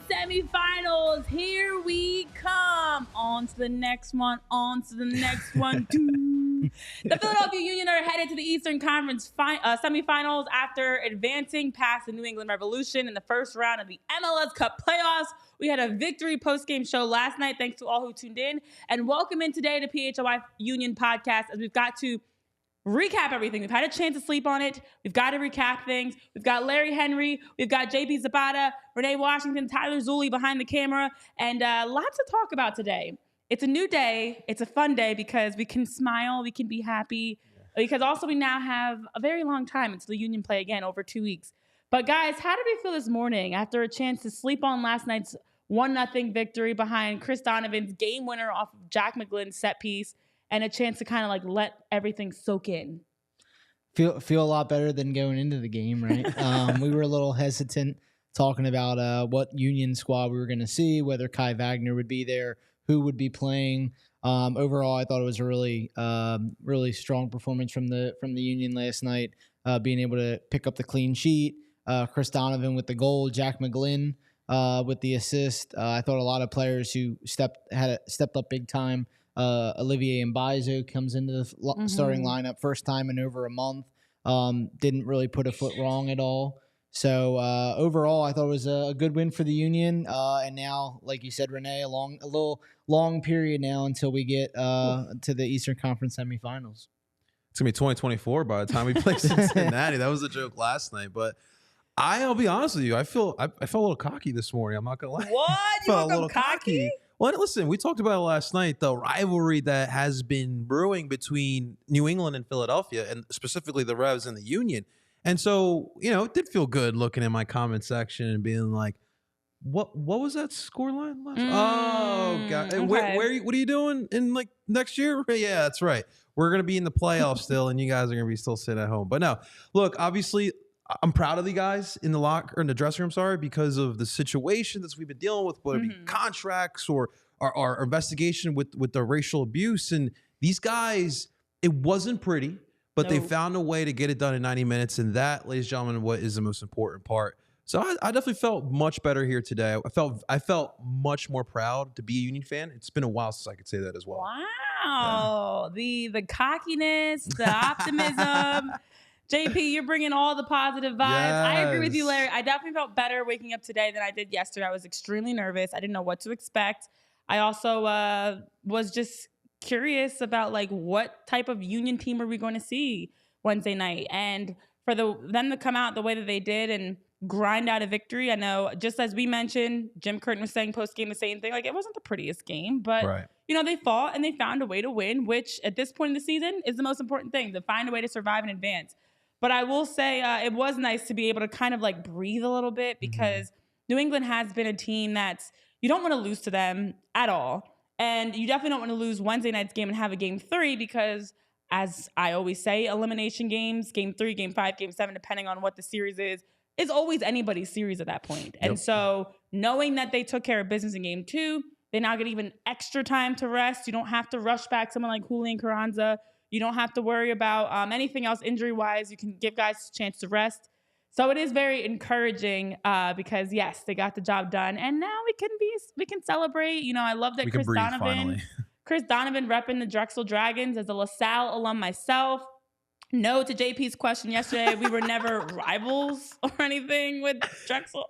Semifinals, here we come. On to the next one, on to the next one. The Philadelphia Union are headed to the Eastern Conference semifinals after advancing past the New England Revolution in the first round of the MLS Cup playoffs. We had a victory post-game show last night. Thanks to all who tuned in. And welcome in today to PHLY Union Podcast, as we've got to recap everything. We've had a chance to sleep on it. We've got to recap things. We've got Larry Henry. We've got JP Zapata, Renee Washington, Tyler Zulli behind the camera, and lots to talk about today. It's a new day. It's a fun day because we can smile. We can be happy. Because also we now have a very long time until the Union play again, over 2 weeks. But guys, how did we feel this morning after a chance to sleep on last night's 1-0 victory behind Chris Donovan's game winner off of Jack McGlynn's set piece, and a chance to kind of like let everything soak in? Feel a lot better than going into the game, right? We were a little hesitant talking about what Union squad we were going to see, whether Kai Wagner would be there, who would be playing. Overall, I thought it was a really strong performance from the Union last night, being able to pick up the clean sheet. Chris Donovan with the goal, Jack McGlynn with the assist. I thought a lot of players who stepped up big time. Olivier Mbaizo comes into the starting lineup first time in over a month. Didn't really put a foot wrong at all. So overall, I thought it was a good win for the Union. And now, like you said, Renee, a little long period now until we get to the Eastern Conference semifinals. It's gonna be 2024 by the time we play Cincinnati. That was a joke last night, but I'll be honest with you. I felt a little cocky this morning. I'm not gonna lie. What? You felt woke a little up cocky? Well, listen, we talked about it last night, the rivalry that has been brewing between New England and Philadelphia, and specifically the Revs and the Union. And so, it did feel good looking in my comment section and being like, what was that scoreline last? Oh, God. Okay. What are you doing in like next year? Yeah, that's right. We're going to be in the playoffs still, and you guys are going to be still sitting at home. But no, look, obviously, I'm proud of the guys in the dressing room, because of the situation that we've been dealing with, whether it be contracts or our investigation with the racial abuse. And these guys, it wasn't pretty, but they found a way to get it done in 90 minutes. And that, ladies and gentlemen, what is the most important part. So I definitely felt much better here today. I felt much more proud to be a Union fan. It's been a while since I could say that as well. Wow. Yeah. The cockiness, the optimism. JP, you're bringing all the positive vibes. Yes. I agree with you, Larry. I definitely felt better waking up today than I did yesterday. I was extremely nervous. I didn't know what to expect. I also was just curious about like what type of Union team are we going to see Wednesday night, and for them to come out the way that they did and grind out a victory. I know, just as we mentioned, Jim Curtin was saying post game the same thing. Like, it wasn't the prettiest game, but they fought and they found a way to win, which at this point in the season is the most important thing, to find a way to survive and advance. But I will say it was nice to be able to kind of like breathe a little bit, because New England has been a team that's, you don't want to lose to them at all. And you definitely don't want to lose Wednesday night's game and have a game 3, because, as I always say, elimination games, game 3, game 5, game 7, depending on what the series is always anybody's series at that point. Yep. And so knowing that they took care of business in game 2, they now get even extra time to rest. You don't have to rush back someone like Julian Carranza. You don't have to worry about anything else injury-wise. You can give guys a chance to rest. So it is very encouraging because, yes, they got the job done. And now we can celebrate. I love that Chris Donovan repping the Drexel Dragons. As a LaSalle alum myself, no to JP's question yesterday, we were never rivals or anything with Drexel.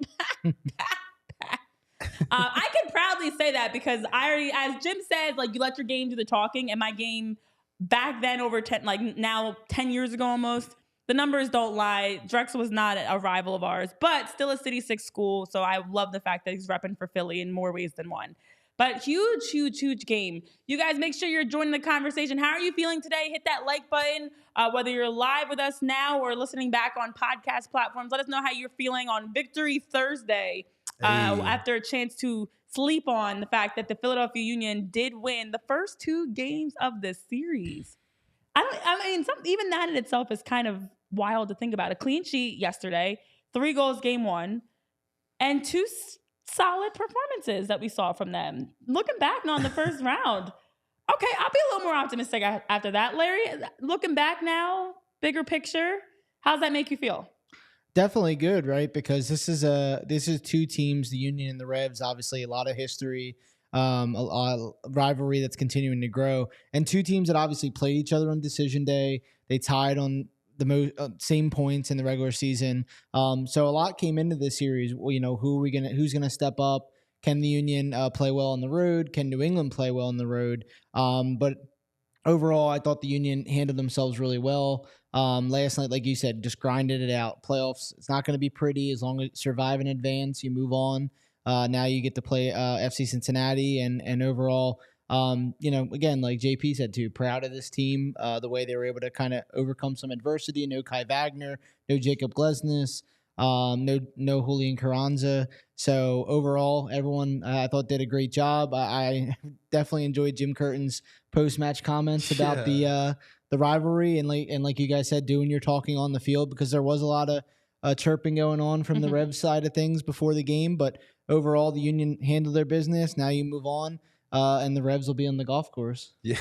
I can proudly say that, because I already, as Jim says, like, you let your game do the talking, and my game back then, over 10 years ago almost, the numbers don't lie. Drexel was not a rival of ours, but still a City 6 school. So I love the fact that he's repping for Philly in more ways than one. But huge game. You guys make sure you're joining the conversation. How are you feeling today? Hit that like button. Whether you're live with us now or listening back on podcast platforms, let us know how you're feeling on Victory Thursday after a chance to sleep on the fact that the Philadelphia Union did win the first 2 games of the series. Even that in itself is kind of wild to think about. A clean sheet yesterday, 3 goals game 1, and 2 solid performances that we saw from them. Looking back now on the first round, okay, I'll be a little more optimistic after that. Larry, looking back now, bigger picture, how's that make you feel? Definitely good, right? Because this is 2 teams, the Union and the Revs, obviously a lot of history, a rivalry that's continuing to grow, and 2 teams that obviously played each other on decision day. They tied on the same points in the regular season. So a lot came into this series. Who's gonna step up? Can the Union play well on the road? Can New England play well on the road? But overall, I thought the Union handled themselves really well. Last night, like you said, just grinded it out. Playoffs, it's not going to be pretty. As long as you survive in advance, you move on. Now you get to play FC Cincinnati, and overall, again, like JP said too, proud of this team, the way they were able to kind of overcome some adversity. No Kai Wagner, no Jacob Glesnes, no Julian Carranza. So overall, everyone I thought did a great job. I definitely enjoyed Jim Curtin's post-match comments about the rivalry and like you guys said, doing your talking on the field, because there was a lot of chirping going on from the Revs side of things before the game. But overall, the Union handled their business. Now you move on. And the Revs will be on the golf course. Yeah,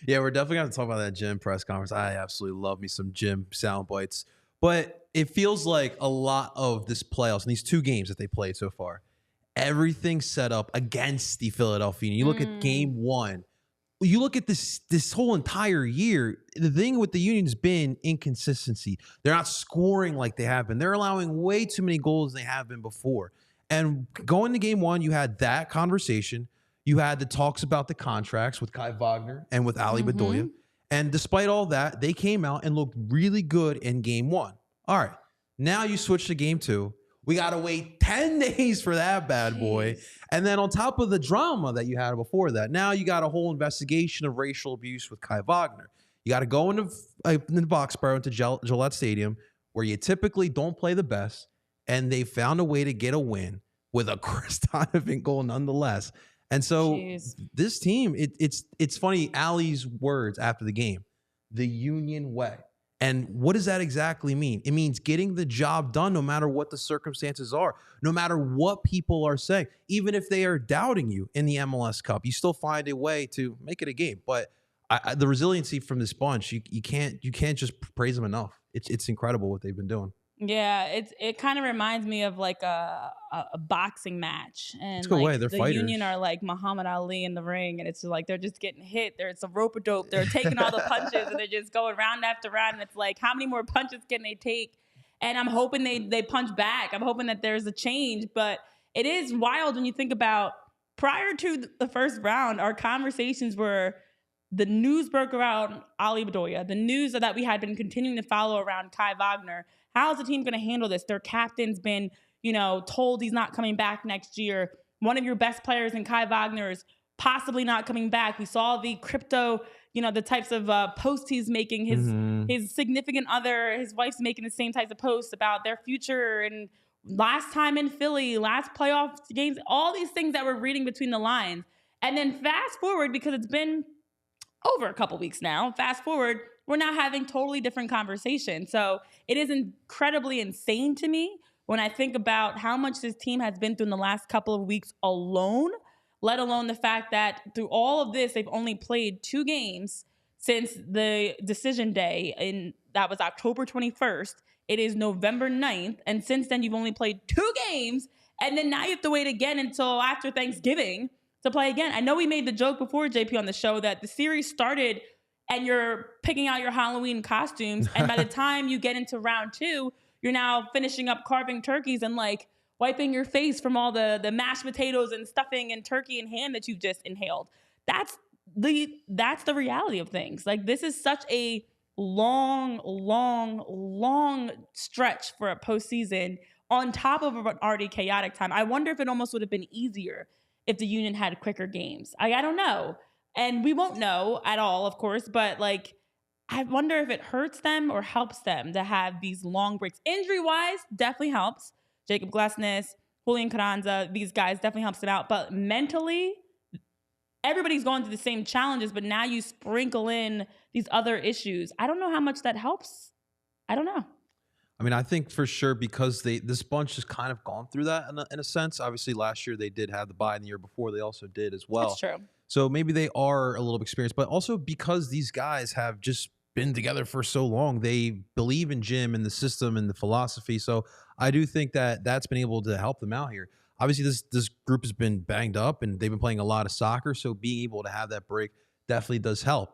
yeah, we're definitely going to talk about that Jim press conference. I absolutely love me some Jim sound bites. But it feels like a lot of this playoffs and these 2 games that they played so far, everything's set up against the Philadelphia Union. You look at game 1. You look at this whole entire year, the thing with the Union's been inconsistency. They're not scoring like they have been. They're allowing way too many goals than they have been before. And going to game 1, you had that conversation. You had the talks about the contracts with Kai Wagner and with Ali Bedoya. And despite all that, they came out and looked really good in game 1. All right, now you switch to game 2. We got to wait 10 days for that bad boy. And then on top of the drama that you had before that, now you got a whole investigation of racial abuse with Kai Wagner. You got to go into Foxborough, into Gillette Stadium, where you typically don't play the best, and they found a way to get a win with a Chris Donovan goal nonetheless. And so this team, it's funny, Ali's words after the game, the Union way. And what does that exactly mean? It means getting the job done no matter what the circumstances are, no matter what people are saying. Even if they are doubting you in the MLS Cup, you still find a way to make it a game. But the resiliency from this bunch, you can't just praise them enough. It's incredible what they've been doing. Yeah, it kind of reminds me of like a boxing match, and like They're the fighters. Union are like Muhammad Ali in the ring, and it's just like they're just getting hit. There's a rope a dope. They're taking all the punches, and they're just going round after round. And it's like, how many more punches can they take? And I'm hoping they punch back. I'm hoping that there's a change. But it is wild when you think about prior to the first round, our conversations were the news broke around Ali Bedoya, the news that we had been continuing to follow around Kai Wagner. How's the team going to handle this? Their captain's been, told he's not coming back next year. One of your best players in Kai Wagner is possibly not coming back. We saw the crypto, the types of posts he's making. His significant other, his wife's making the same types of posts about their future and last time in Philly, last playoff games, all these things that we're reading between the lines. And then fast forward, because it's been over a couple weeks now, fast forward, we're now having totally different conversations. So it is incredibly insane to me when I think about how much this team has been through in the last couple of weeks alone, let alone the fact that through all of this, they've only played 2 games since the decision day, and that was October 21st. It is November 9th, and since then you've only played 2 games, and then now you have to wait again until after Thanksgiving to play again. I know we made the joke before, JP, on the show that the series started and you're picking out your Halloween costumes, and by the time you get into round 2, you're now finishing up carving turkeys and like wiping your face from all the mashed potatoes and stuffing and turkey and ham that you've just inhaled. That's the reality of things. Like, this is such a long stretch for a postseason on top of an already chaotic time. I wonder if it almost would have been easier if the Union had quicker games. I don't know. And we won't know at all, of course, but like, I wonder if it hurts them or helps them to have these long breaks. Injury-wise, definitely helps. Jacob Glesnes, Julian Carranza, these guys definitely helps them out. But mentally, everybody's going through the same challenges, but now you sprinkle in these other issues. I don't know how much that helps. I don't know. I mean, I think for sure because this bunch has kind of gone through that in a sense. Obviously, last year they did have the bye, and the year before they also did as well. That's true. So maybe they are a little experienced, but also because these guys have just been together for so long, they believe in Jim and the system and the philosophy. So I do think that that's been able to help them out here. Obviously, this group has been banged up and they've been playing a lot of soccer. So being able to have that break definitely does help.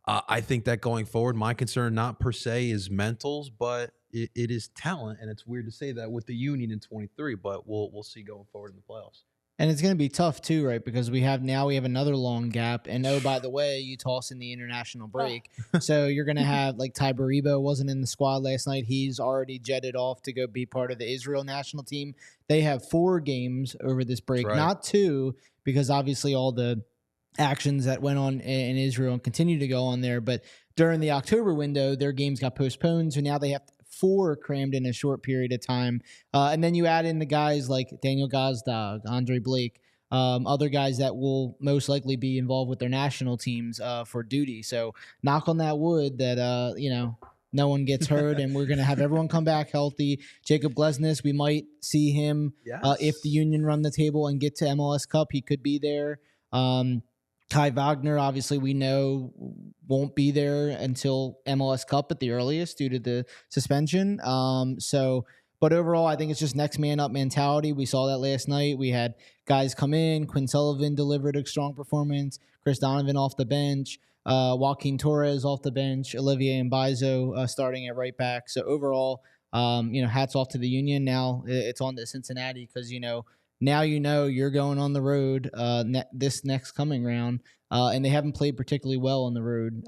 I think that going forward, my concern not per se is mentals, but it is talent. And it's weird to say that with the Union in 23, but we'll see going forward in the playoffs. And it's going to be tough too, right? Because we have another long gap. And oh, by the way, you toss in the international break. So you're going to have like Ty Baribo wasn't in the squad last night. He's already jetted off to go be part of the Israel national team. They have 4 games over this break, not 2, because obviously all the actions that went on in Israel and continue to go on there. But during the October window, their games got postponed. So now they have 4 crammed in a short period of time. And then you add in the guys like Daniel Gazdag, Andre Blake, other guys that will most likely be involved with their national teams for duty. So knock on that wood that, no one gets hurt and we're going to have everyone come back healthy. Jacob Glesnes, we might see him if the Union run the table and get to MLS Cup. He could be there. Kai Wagner, obviously, we know won't be there until MLS Cup at the earliest due to the suspension. But overall, I think it's just next man up mentality. We saw that last night. We had guys come in. Quinn Sullivan delivered a strong performance. Chris Donovan off the bench. Joaquin Torres off the bench. Olivier Mbaizo starting at right back. So overall, hats off to the Union. Now it's on to Cincinnati because, now you're going on the road this next coming round, and they haven't played particularly well on the road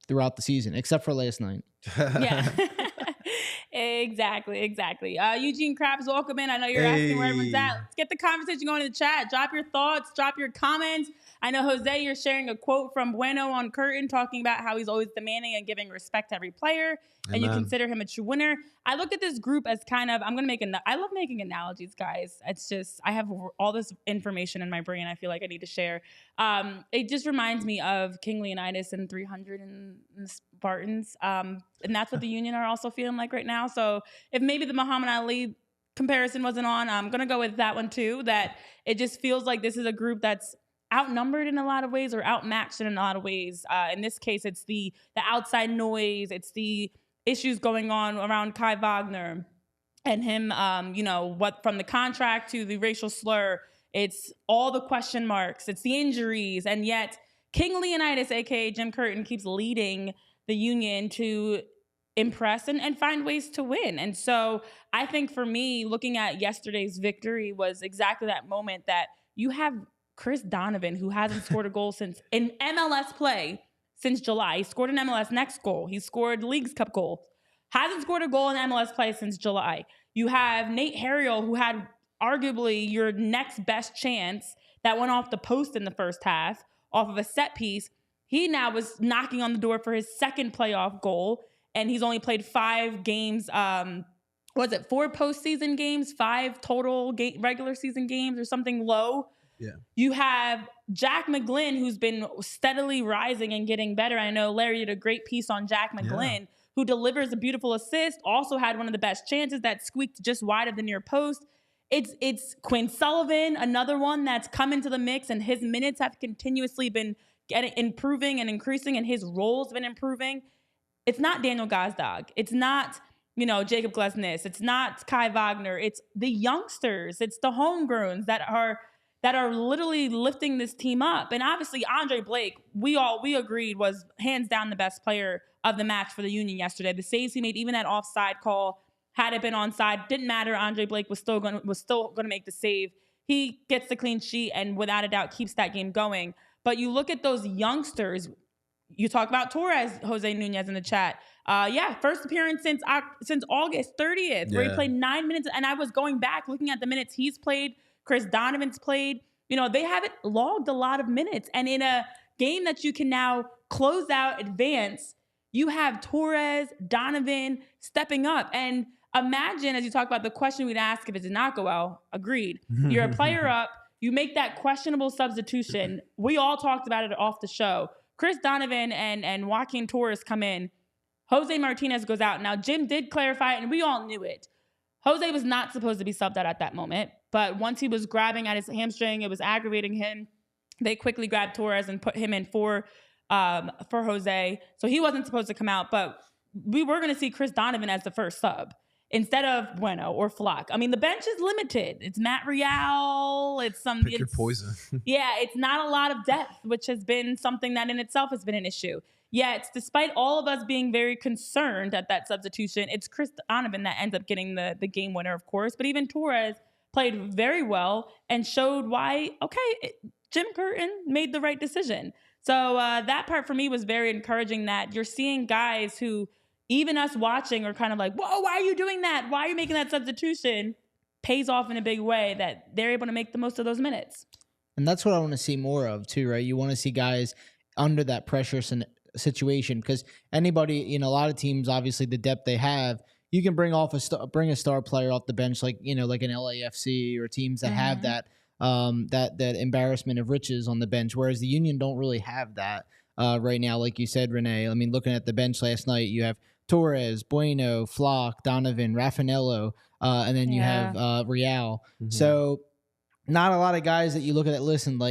throughout the season, except for last night. Yeah, exactly. Eugene Krabs, welcome in. I know you're asking where everyone's at. Let's get the conversation going in the chat. Drop your thoughts, drop your comments. I know, Jose, you're sharing a quote from Bueno on Curtin talking about how he's always demanding and giving respect to every player, and you consider him a true winner. I look at this group as kind of, I love making analogies, guys. It's just, I have all this information in my brain I feel like I need to share. It just reminds me of King Leonidas and 300 and the Spartans. And that's what the Union are also feeling like right now. So if maybe the Muhammad Ali comparison wasn't on, I'm going to go with that one too, that it just feels like this is a group that's outnumbered in a lot of ways or outmatched in a lot of ways. In this case, it's the outside noise. It's the issues going on around Kai Wagner and him, what from the contract to the racial slur. It's all the question marks. It's the injuries. And yet King Leonidas, a.k.a. Jim Curtin, keeps leading the Union to impress and find ways to win. And so I think for me, looking at yesterday's victory was exactly that moment that you have Chris Donovan, who hasn't scored a goal in MLS play since July. He scored an MLS Next goal. He scored Leagues Cup goal. Hasn't scored a goal in MLS play since July. You have Nate Harriel, who had arguably your next best chance that went off the post in the first half off of a set piece. He now was knocking on the door for his second playoff goal, and he's only played 5 games. 4 postseason games, 5 total regular season games or something low. Yeah. You have Jack McGlynn, who's been steadily rising and getting better. I know Larry did a great piece on Jack McGlynn, who delivers a beautiful assist, also had one of the best chances that squeaked just wide of the near post. It's Quinn Sullivan, another one that's come into the mix, and his minutes have continuously been improving and increasing, and his role's been improving. It's not Daniel Gazdag. It's not, Jacob Glesnes. It's not Kai Wagner. It's the youngsters. It's the homegrowns that are literally lifting this team up. And obviously, Andre Blake, we agreed, was hands down the best player of the match for the Union yesterday. The saves he made, even that offside call, had it been onside, didn't matter. Andre Blake was still gonna make the save. He gets the clean sheet and without a doubt keeps that game going. But you look at those youngsters. You talk about Torres, Jose Nunez in the chat. First appearance since August 30th, where he played 9 minutes. And I was going back looking at the minutes he's played. Chris Donovan's played. they haven't logged a lot of minutes. And in a game that you can now close out, advance, you have Torres, Donovan stepping up. And imagine, as you talk about the question we'd ask if it did not go well, agreed. You're a player up. You make that questionable substitution. We all talked about it off the show. Chris Donovan and Joaquin Torres come in. Jose Martinez goes out. Now, Jim did clarify it, and we all knew it. Jose was not supposed to be subbed out at that moment. But once he was grabbing at his hamstring, it was aggravating him. They quickly grabbed Torres and put him in for Jose. So he wasn't supposed to come out. But we were going to see Chris Donovan as the first sub instead of Bueno or Flock. I mean, the bench is limited. It's Matt Real. Pick your poison. Yeah, it's not a lot of depth, which has been something that in itself has been an issue. Yet, despite all of us being very concerned at that substitution, it's Chris Donovan that ends up getting the game winner, of course. But even Torres played very well and showed why, Jim Curtin made the right decision. So that part for me was very encouraging, that you're seeing guys who, even us watching, are kind of like, whoa, why are you doing that? Why are you making that substitution? Pays off in a big way that they're able to make the most of those minutes. And that's what I want to see more of too, right? You want to see guys under that pressure situation, because anybody, a lot of teams, obviously the depth they have, you can bring a star player off the bench, like an LAFC or teams that have that embarrassment of riches on the bench, whereas the Union don't really have that right now. Like you said, Renee, I mean, looking at the bench last night, you have Torres, Bueno, Flock, Donovan, Raffanello, and then you have Real. Mm-hmm. So not a lot of guys that you look at that list and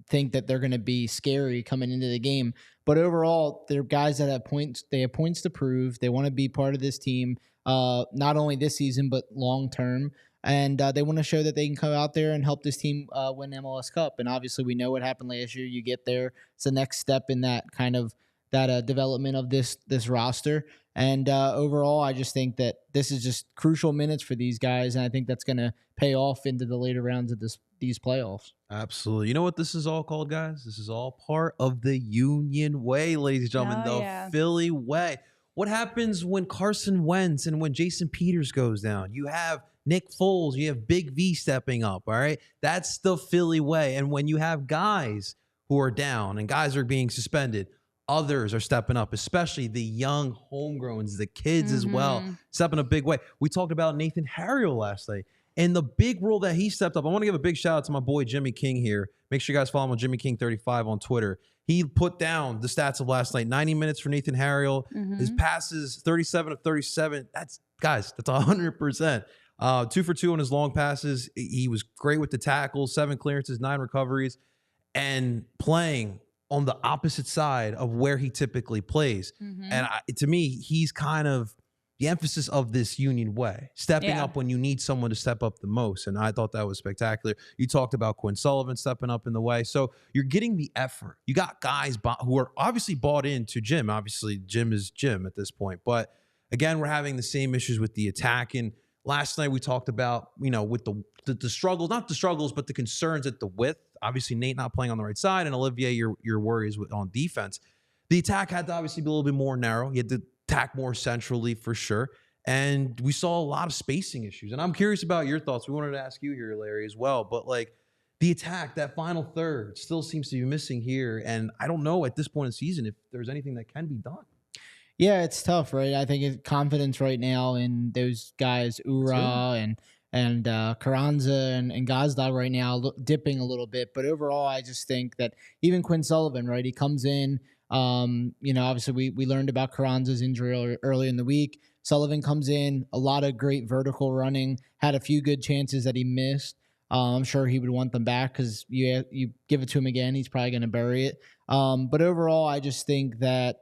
think that they're going to be scary coming into the game. But overall, they're guys that have points. They have points to prove. They want to be part of this team, not only this season but long term. And they want to show that they can come out there and help this team win MLS Cup. And obviously, we know what happened last year. You get there; it's the next step in that kind of development of this roster. And overall, I just think that this is just crucial minutes for these guys, and I think that's going to pay off into the later rounds of these playoffs. Absolutely. You know what this is all called, guys? This is all part of the Union Way, ladies and gentlemen, Philly Way. What happens when Carson Wentz and when Jason Peters goes down? You have Nick Foles, you have Big V stepping up, all right? That's the Philly way. And when you have guys who are down and guys are being suspended, others are stepping up, especially the young homegrowns, the kids as well, stepping a big way. We talked about Nathan Harriel last night and the big role that he stepped up. I want to give a big shout out to my boy Jimmy King here. Make sure you guys follow him on Jimmy King 35 on Twitter. He put down the stats of last night. 90 minutes for Nathan Harriel. His passes, 37 of 37. That's 100%. 2 for 2 on his long passes. He was great with the tackles, 7 clearances, 9 recoveries, and playing on the opposite side of where he typically plays. And to me, he's kind of the emphasis of this Union Way, stepping up when you need someone to step up the most. And I thought that was spectacular. You talked about Quinn Sullivan stepping up in the way. So you're getting the effort. You got guys who are obviously bought into Jim. Obviously, Jim is Jim at this point. But again, we're having the same issues with the attack. And last night we talked about, with the struggles, not the struggles, but the concerns at the width. Obviously, Nate not playing on the right side, and Olivier, your worries on defense. The attack had to obviously be a little bit more narrow. You had to attack more centrally for sure. And we saw a lot of spacing issues. And I'm curious about your thoughts. We wanted to ask you here, Larry, as well. But the attack, that final third, still seems to be missing here. And I don't know at this point in the season if there's anything that can be done. Yeah, it's tough, right? I think it's confidence right now in those guys, Ura and Carranza and Gazdag right now dipping a little bit. But overall, I just think that even Quinn Sullivan, right, he comes in, obviously we learned about Carranza's injury early in the week. Sullivan comes in, a lot of great vertical running, had a few good chances that he missed. I'm sure he would want them back because you give it to him again, he's probably going to bury it. But overall, I just think that,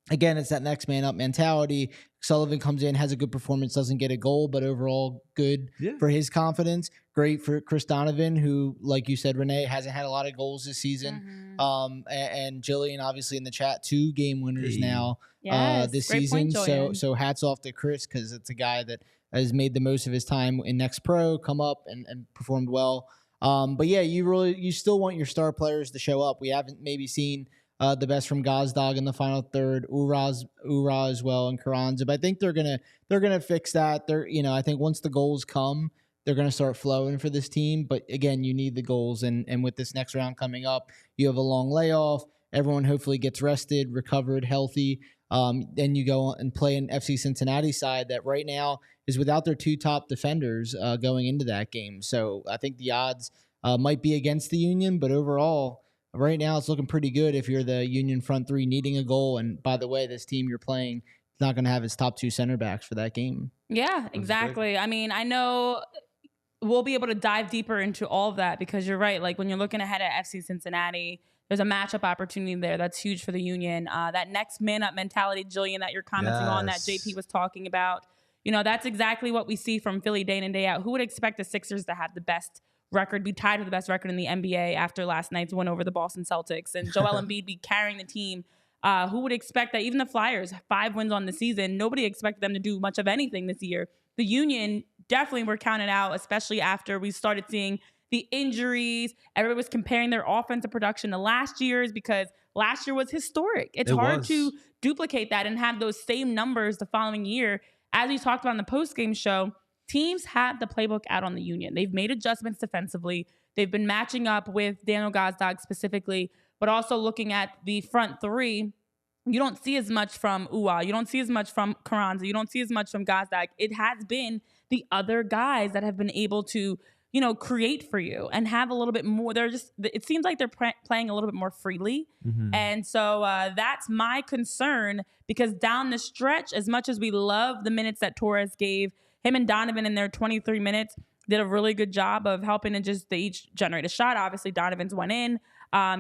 again, it's that next man up mentality. Sullivan comes in, has a good performance, doesn't get a goal, but overall good for his confidence. Great for Chris Donovan, who, like you said, Renee, hasn't had a lot of goals this season. And Jillian, obviously, in the chat, 2 game winners now this season. So hats off to Chris, because it's a guy that has made the most of his time in Next Pro, come up and performed well. But yeah, you still want your star players to show up. We haven't maybe seen the best from Gazdag in the final third, Ura as well, and Carranza. But I think they're gonna fix that. I think once the goals come, they're going to start flowing for this team. But again, you need the goals. And with this next round coming up, you have a long layoff. Everyone hopefully gets rested, recovered, healthy. Then you go and play an FC Cincinnati side that right now is without their 2 top defenders going into that game. So I think the odds might be against the Union, but overall, right now it's looking pretty good if you're the Union front 3 needing a goal. And by the way, this team you're playing is not going to have its top 2 center backs for that game. Yeah, exactly. I mean, I know we'll be able to dive deeper into all of that because you're right. Like when you're looking ahead at FC Cincinnati, there's a matchup opportunity there that's huge for the Union. That next man up mentality, Jillian, that you're commenting on, that JP was talking about, that's exactly what we see from Philly day in and day out. Who would expect the Sixers to have the best record, be tied with the best record in the NBA after last night's win over the Boston Celtics, and Joel Embiid be carrying the team? Who would expect that? Even the Flyers, 5 wins on the season, nobody expected them to do much of anything this year. The Union definitely were counted out, especially after we started seeing the injuries. Everybody was comparing their offensive production to last year's because last year was historic. It's hard to duplicate that and have those same numbers the following year. As we talked about in the postgame show, teams have the playbook out on the Union. They've made adjustments defensively. They've been matching up with Daniel Gazdag specifically, but also looking at the front 3. You don't see as much from Uwa. You don't see as much from Carranza. You don't see as much from Gazdag. It has been the other guys that have been able to, create for you and have a little bit more. It seems like they're playing a little bit more freely. Mm-hmm. And so that's my concern because down the stretch, as much as we love the minutes that Torres gave, him and Donovan in their 23 minutes did a really good job of helping to they each generate a shot. Obviously, Donovan's went in.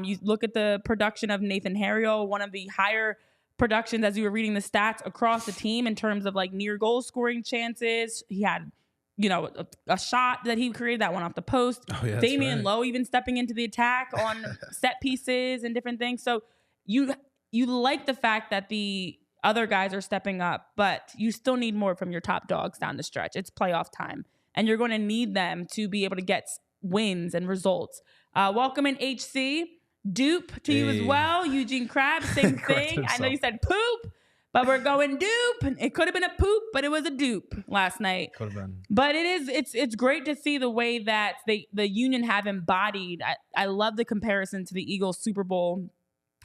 You look at the production of Nathan Harriel, one of the higher productions as you were reading the stats across the team in terms of like near goal scoring chances. He had, a shot that he created that went off the post. Oh, yeah, Damian Lowe even stepping into the attack on set pieces and different things. So you like the fact that the other guys are stepping up, but you still need more from your top dogs down the stretch. It's playoff time, and you're going to need them to be able to get wins and results. Welcome in HC. Dupe to you as well. Eugene Krabs, same thing. I know you said poop, but we're going dupe. It could have been a poop, but it was a dupe last night. Could have been. But it's great to see the way that the Union have embodied. I love the comparison to the Eagles Super Bowl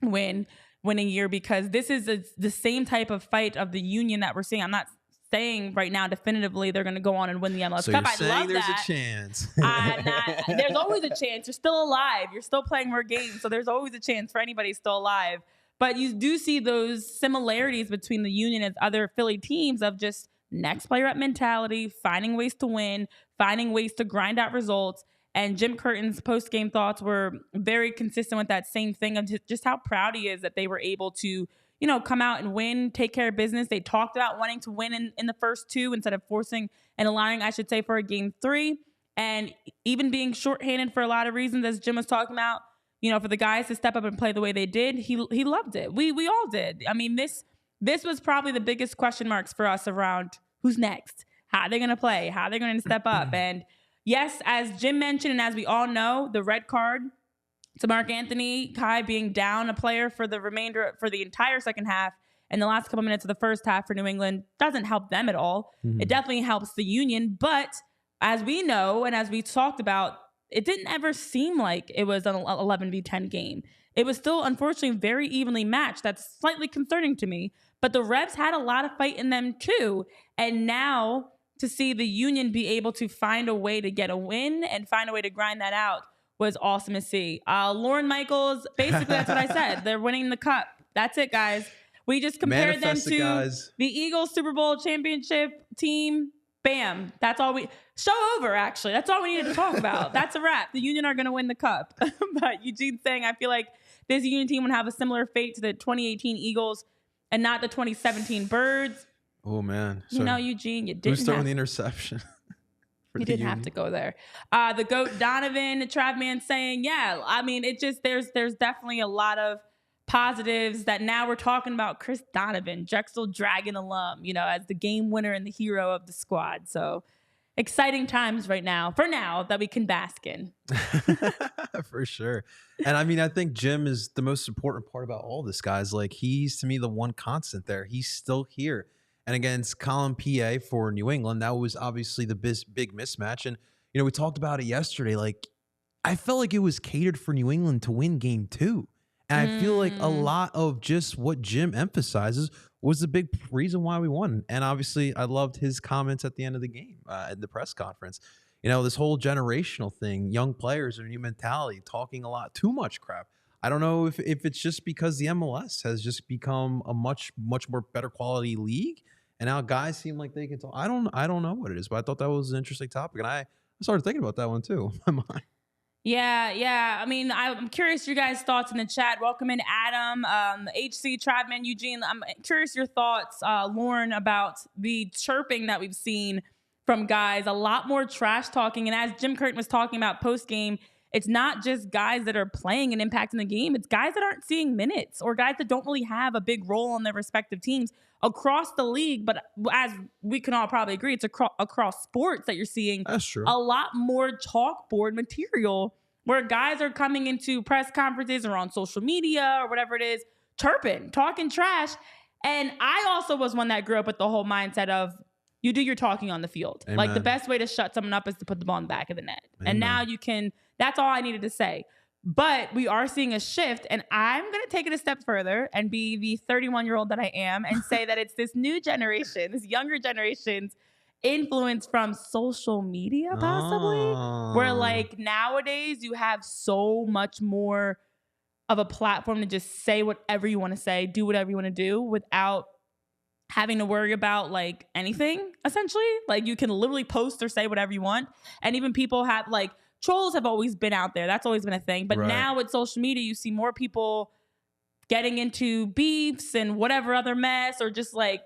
winning year because this is the same type of fight of the Union that we're seeing. I'm not saying right now definitively they're going to go on and win the MLS Cup. You're saying there's a chance. There's always a chance. You're still alive. You're still playing more games, so there's always a chance for anybody still alive. But you do see those similarities between the Union and other Philly teams of just next player up mentality, finding ways to win, finding ways to grind out results. And Jim Curtin's post-game thoughts were very consistent with that same thing of just how proud he is that they were able to come out and win, take care of business. They talked about wanting to win in the first 2 instead of forcing and allowing, I should say, for a game 3. And even being shorthanded for a lot of reasons, as Jim was talking about, for the guys to step up and play the way they did, he loved it. We all did. I mean, this was probably the biggest question marks for us around who's next, how are they going to play, how are they going to step up. And yes, as Jim mentioned, and as we all know, the red card to Mark Anthony Kai being down a player for the entire second half and the last couple minutes of the first half for New England doesn't help them at all. Mm-hmm. It definitely helps the Union. But as we know, and as we talked about, it didn't ever seem like it was an 11v10 game. It was still, unfortunately, very evenly matched. That's slightly concerning to me. But the Revs had a lot of fight in them too. And now to see the Union be able to find a way to get a win and find a way to grind that out was awesome to see. Lauren Michaels, basically that's what I said. They're winning the cup. That's it, guys. We just compared them to the Eagles Super Bowl championship team. Bam. That's all show over, actually. That's all we needed to talk about. That's a wrap. The Union are going to win the cup. But Eugene's saying, I feel like this Union team would have a similar fate to the 2018 Eagles and not the 2017 Birds. Oh, man. So, Eugene, you didn't who's throwing the interception? You didn't have to go there. The GOAT Donovan, Travman saying, yeah, I mean, there's definitely a lot of positives that now we're talking about Chris Donovan, Drexel Dragon alum, as the game winner and the hero of the squad. So exciting times right now, for now, that we can bask in. For sure. And I mean, I think Jim is the most important part about all this, guys. Like, he's, to me, the one constant there. He's still here. and against Colin PA for New England, that was obviously the big mismatch. And, you know, we talked about it yesterday. Like, I felt like it was catered for New England to win game 2. And I feel like a lot of just what Jim emphasizes was the big reason why we won. And obviously, I loved his comments at the end of the game at the press conference. You know, this whole generational thing, young players, a new mentality, talking a lot, too much crap. I don't know if it's just because the MLS has just become a much more better quality league, and now guys seem like they can talk. I don't know what it is, but I thought that was an interesting topic, and I started thinking about that one too. Yeah. I mean, I'm curious your guys' thoughts in the chat. Welcome in, Adam, HC, Tradman, Eugene. I'm curious your thoughts, Lauren, about the chirping that we've seen from guys. A lot more trash talking, and as Jim Curtin was talking about post game, it's not just guys that are playing and impacting the game. It's guys that aren't seeing minutes or guys that don't really have a big role on their respective teams across the league. But as we can all probably agree, it's across sports that you're seeing That's true. a lot more chalkboard material where guys are coming into press conferences or on social media or whatever it is, chirping, talking trash. And I also was one that grew up with the whole mindset of you do your talking on the field. Amen. Like the best way to shut someone up is to put the ball in the back of the net. Amen. And now you can, that's all I needed to say. But we are seeing a shift, and I'm going to take it a step further and be the 31-year-old that I am and say that it's this new generation, this younger generation's influence from social media possibly, where like nowadays you have so much more of a platform to just say whatever you want to say, do whatever you want to do without having to worry about like anything, essentially. Like you can literally post or say whatever you want. And even people have like trolls have always been out there. That's always been a thing. But now with social media, you see more people getting into beefs and whatever other mess or just like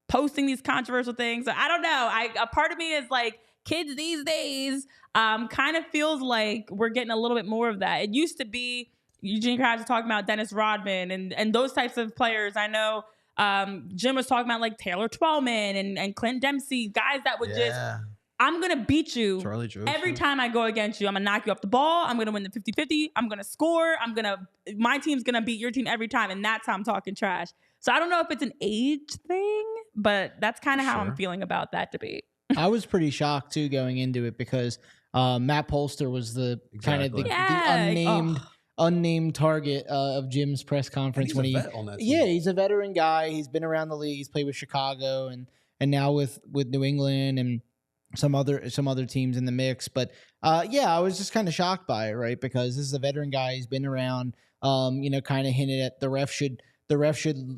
posting these controversial things. I don't know. A part of me is like kids these days kind of feels like we're getting a little bit more of that. It used to be Eugene Krabs was talking about Dennis Rodman and those types of players. I know Jim was talking about like Taylor Twellman and Clint Dempsey, guys that would just, I'm going to beat you every time I go against you. I'm going to knock you off the ball. I'm going to win the 50-50. I'm going to score. My team's going to beat your team every time. And that's how I'm talking trash. So I don't know if it's an age thing, but that's kind of how I'm feeling about that debate. I was pretty shocked too going into it because Matt Polster was the kind of the unnamed target of Jim's press conference when he's a veteran guy. He's been around the league. He's played with Chicago and now with New England and some other teams in the mix. But I was just kind of shocked by it, right? Because this is a veteran guy. He's been around. Kind of hinted at the ref should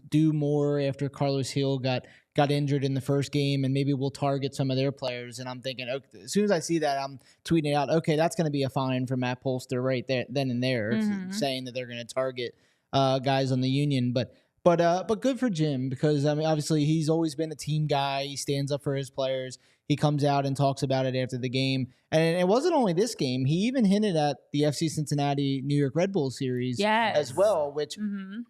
do more after Carlos Hill got injured in the first game, and maybe we'll target some of their players. And I'm thinking, okay, as soon as I see that, I'm tweeting out, okay, that's going to be a fine for Matt Polster right there, then and there, saying that they're going to target guys on the Union. But good for Jim because I mean, obviously he's always been a team guy. He stands up for his players. He comes out and talks about it after the game. And it wasn't only this game. He even hinted at the FC Cincinnati New York Red Bull series as well, which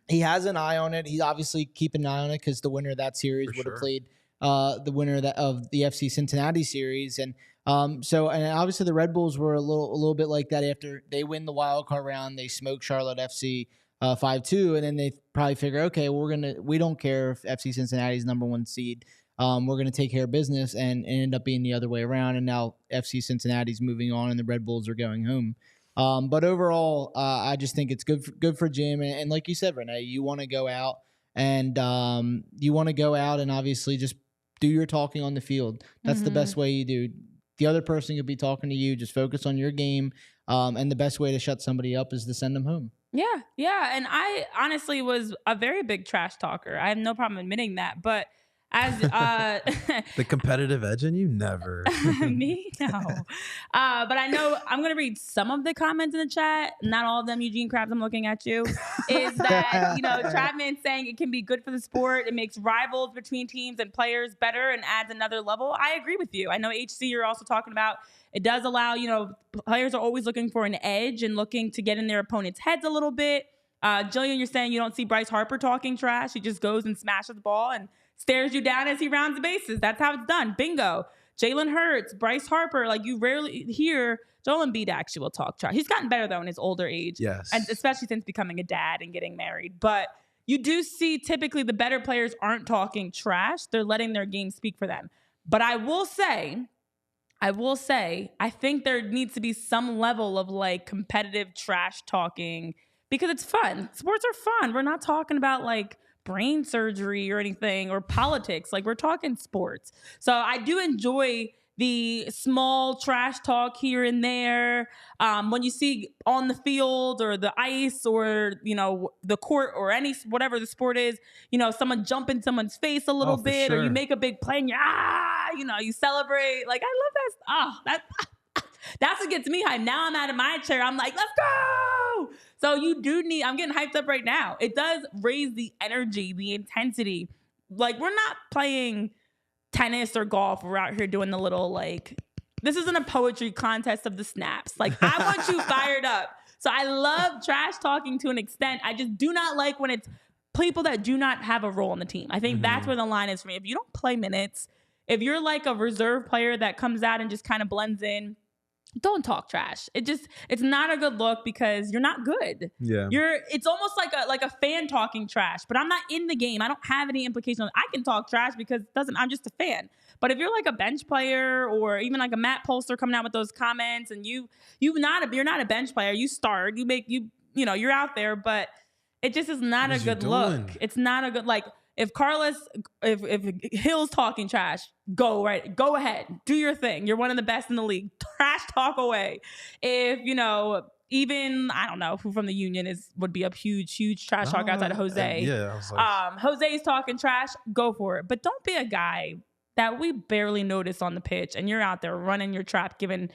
he has an eye on it. He's obviously keeping an eye on it because the winner of that series would have played the winner of the FC Cincinnati series. And obviously the Red Bulls were a little bit like that after they win the wild card round. They smoke Charlotte FC 5-2, and then they probably figure, okay, we don't care if FC Cincinnati's number 1 seed. We're going to take care of business and end up being the other way around. And now FC Cincinnati's moving on and the Red Bulls are going home. But overall, I just think it's good for Jim. And like you said, Renee, you want to go out and obviously just do your talking on the field. That's the best way you do. The other person could be talking to you. Just focus on your game. And the best way to shut somebody up is to send them home. Yeah. And I honestly was a very big trash talker. I have no problem admitting that. But as the competitive edge in you, never. Me? No. But I know I'm going to read some of the comments in the chat. Not all of them, Eugene Krabs, I'm looking at you. Is that, Tradman saying it can be good for the sport. It makes rivals between teams and players better and adds another level. I agree with you. I know HC, you're also talking about it does allow, players are always looking for an edge and looking to get in their opponent's heads a little bit. Jillian, you're saying you don't see Bryce Harper talking trash. He just goes and smashes the ball and stares you down as he rounds the bases. That's how it's done. Bingo. Jalen Hurts, Bryce Harper, like you rarely hear. Joel Embiid actually will talk trash. He's gotten better though in his older age. Yes. And especially since becoming a dad and getting married. But you do see typically the better players aren't talking trash. They're letting their game speak for them. But I will say, I think there needs to be some level of like competitive trash talking because it's fun. Sports are fun. We're not talking about like brain surgery or anything or politics. Like we're talking sports. So I do enjoy the small trash talk here and there. When you see on the field or the ice or, you know, the court or whatever the sport is, you know, someone jump in someone's face a little bit or you make a big play and you celebrate. Like, I love that. That's what gets me hyped. Now I'm out of my chair. I'm like, let's go. So I'm getting hyped up right now. It does raise the energy, the intensity. Like, we're not playing tennis or golf. We're out here doing the little, like, this isn't a poetry contest of the snaps. Like, I want you fired up. So I love trash talking to an extent. I just do not like when it's people that do not have a role on the team. I think that's where the line is for me. If you don't play minutes, if you're like a reserve player that comes out and just kind of blends in, don't talk trash. It's not a good look because you're not good. Yeah. It's almost like a fan talking trash, but I'm not in the game. I don't have any implications. I can talk trash because I'm just a fan. But if you're like a bench player or even like a Matt Polster coming out with those comments and you're not a bench player, you start, you're out there, but it just is not a good look. It's not a good, like, if Hill's talking trash, go ahead, do your thing. You're one of the best in the league. Trash talk away. If even I don't know who from the Union would be a huge trash talk outside of Jose. Yeah, I was like, Jose's talking trash. Go for it, but don't be a guy that we barely notice on the pitch, and you're out there running your trap, giving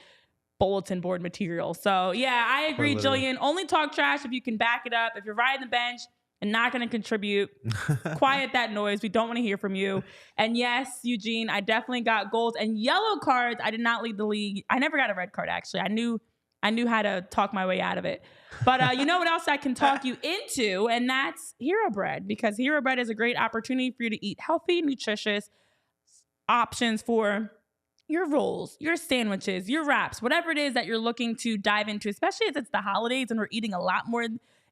bulletin board material. So yeah, I agree, Jillian. Only talk trash if you can back it up. If you're riding the bench and not going to contribute, quiet that noise. We don't want to hear from you. And yes, Eugene, I definitely got goals and yellow cards. I did not lead the league. I never got a red card, actually. I knew how to talk my way out of it. But you know what else I can talk you into? And that's Hero Bread, because Hero Bread is a great opportunity for you to eat healthy, nutritious options for your rolls, your sandwiches, your wraps, whatever it is that you're looking to dive into, especially as it's the holidays and we're eating a lot more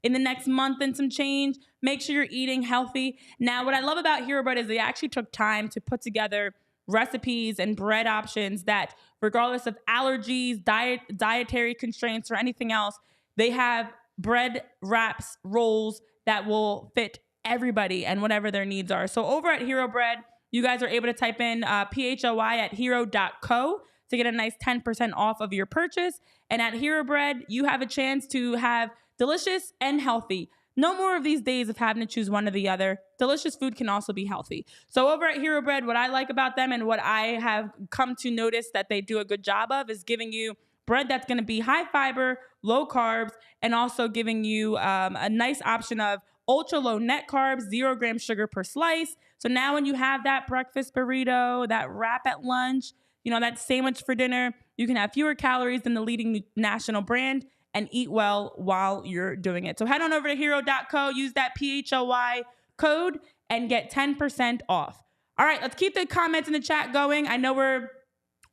in the next month and some change. Make sure you're eating healthy. Now, what I love about Hero Bread is they actually took time to put together recipes and bread options that, regardless of allergies, dietary constraints, or anything else, they have bread wraps, rolls that will fit everybody and whatever their needs are. So over at Hero Bread, you guys are able to type in PHLY at hero.co to get a nice 10% off of your purchase. And at Hero Bread, you have a chance to have delicious and healthy. No more of these days of having to choose one or the other. Delicious food can also be healthy. So over at Hero Bread, what I like about them and what I have come to notice that they do a good job of is giving you bread that's going to be high fiber, low carbs, and also giving you a nice option of ultra low net carbs, 0 gram sugar per slice. So now when you have that breakfast burrito, that wrap at lunch, that sandwich for dinner, you can have fewer calories than the leading national brand and eat well while you're doing it. So head on over to hero.co, use that PHLY code, and get 10% off. All right, let's keep the comments in the chat going. I know we're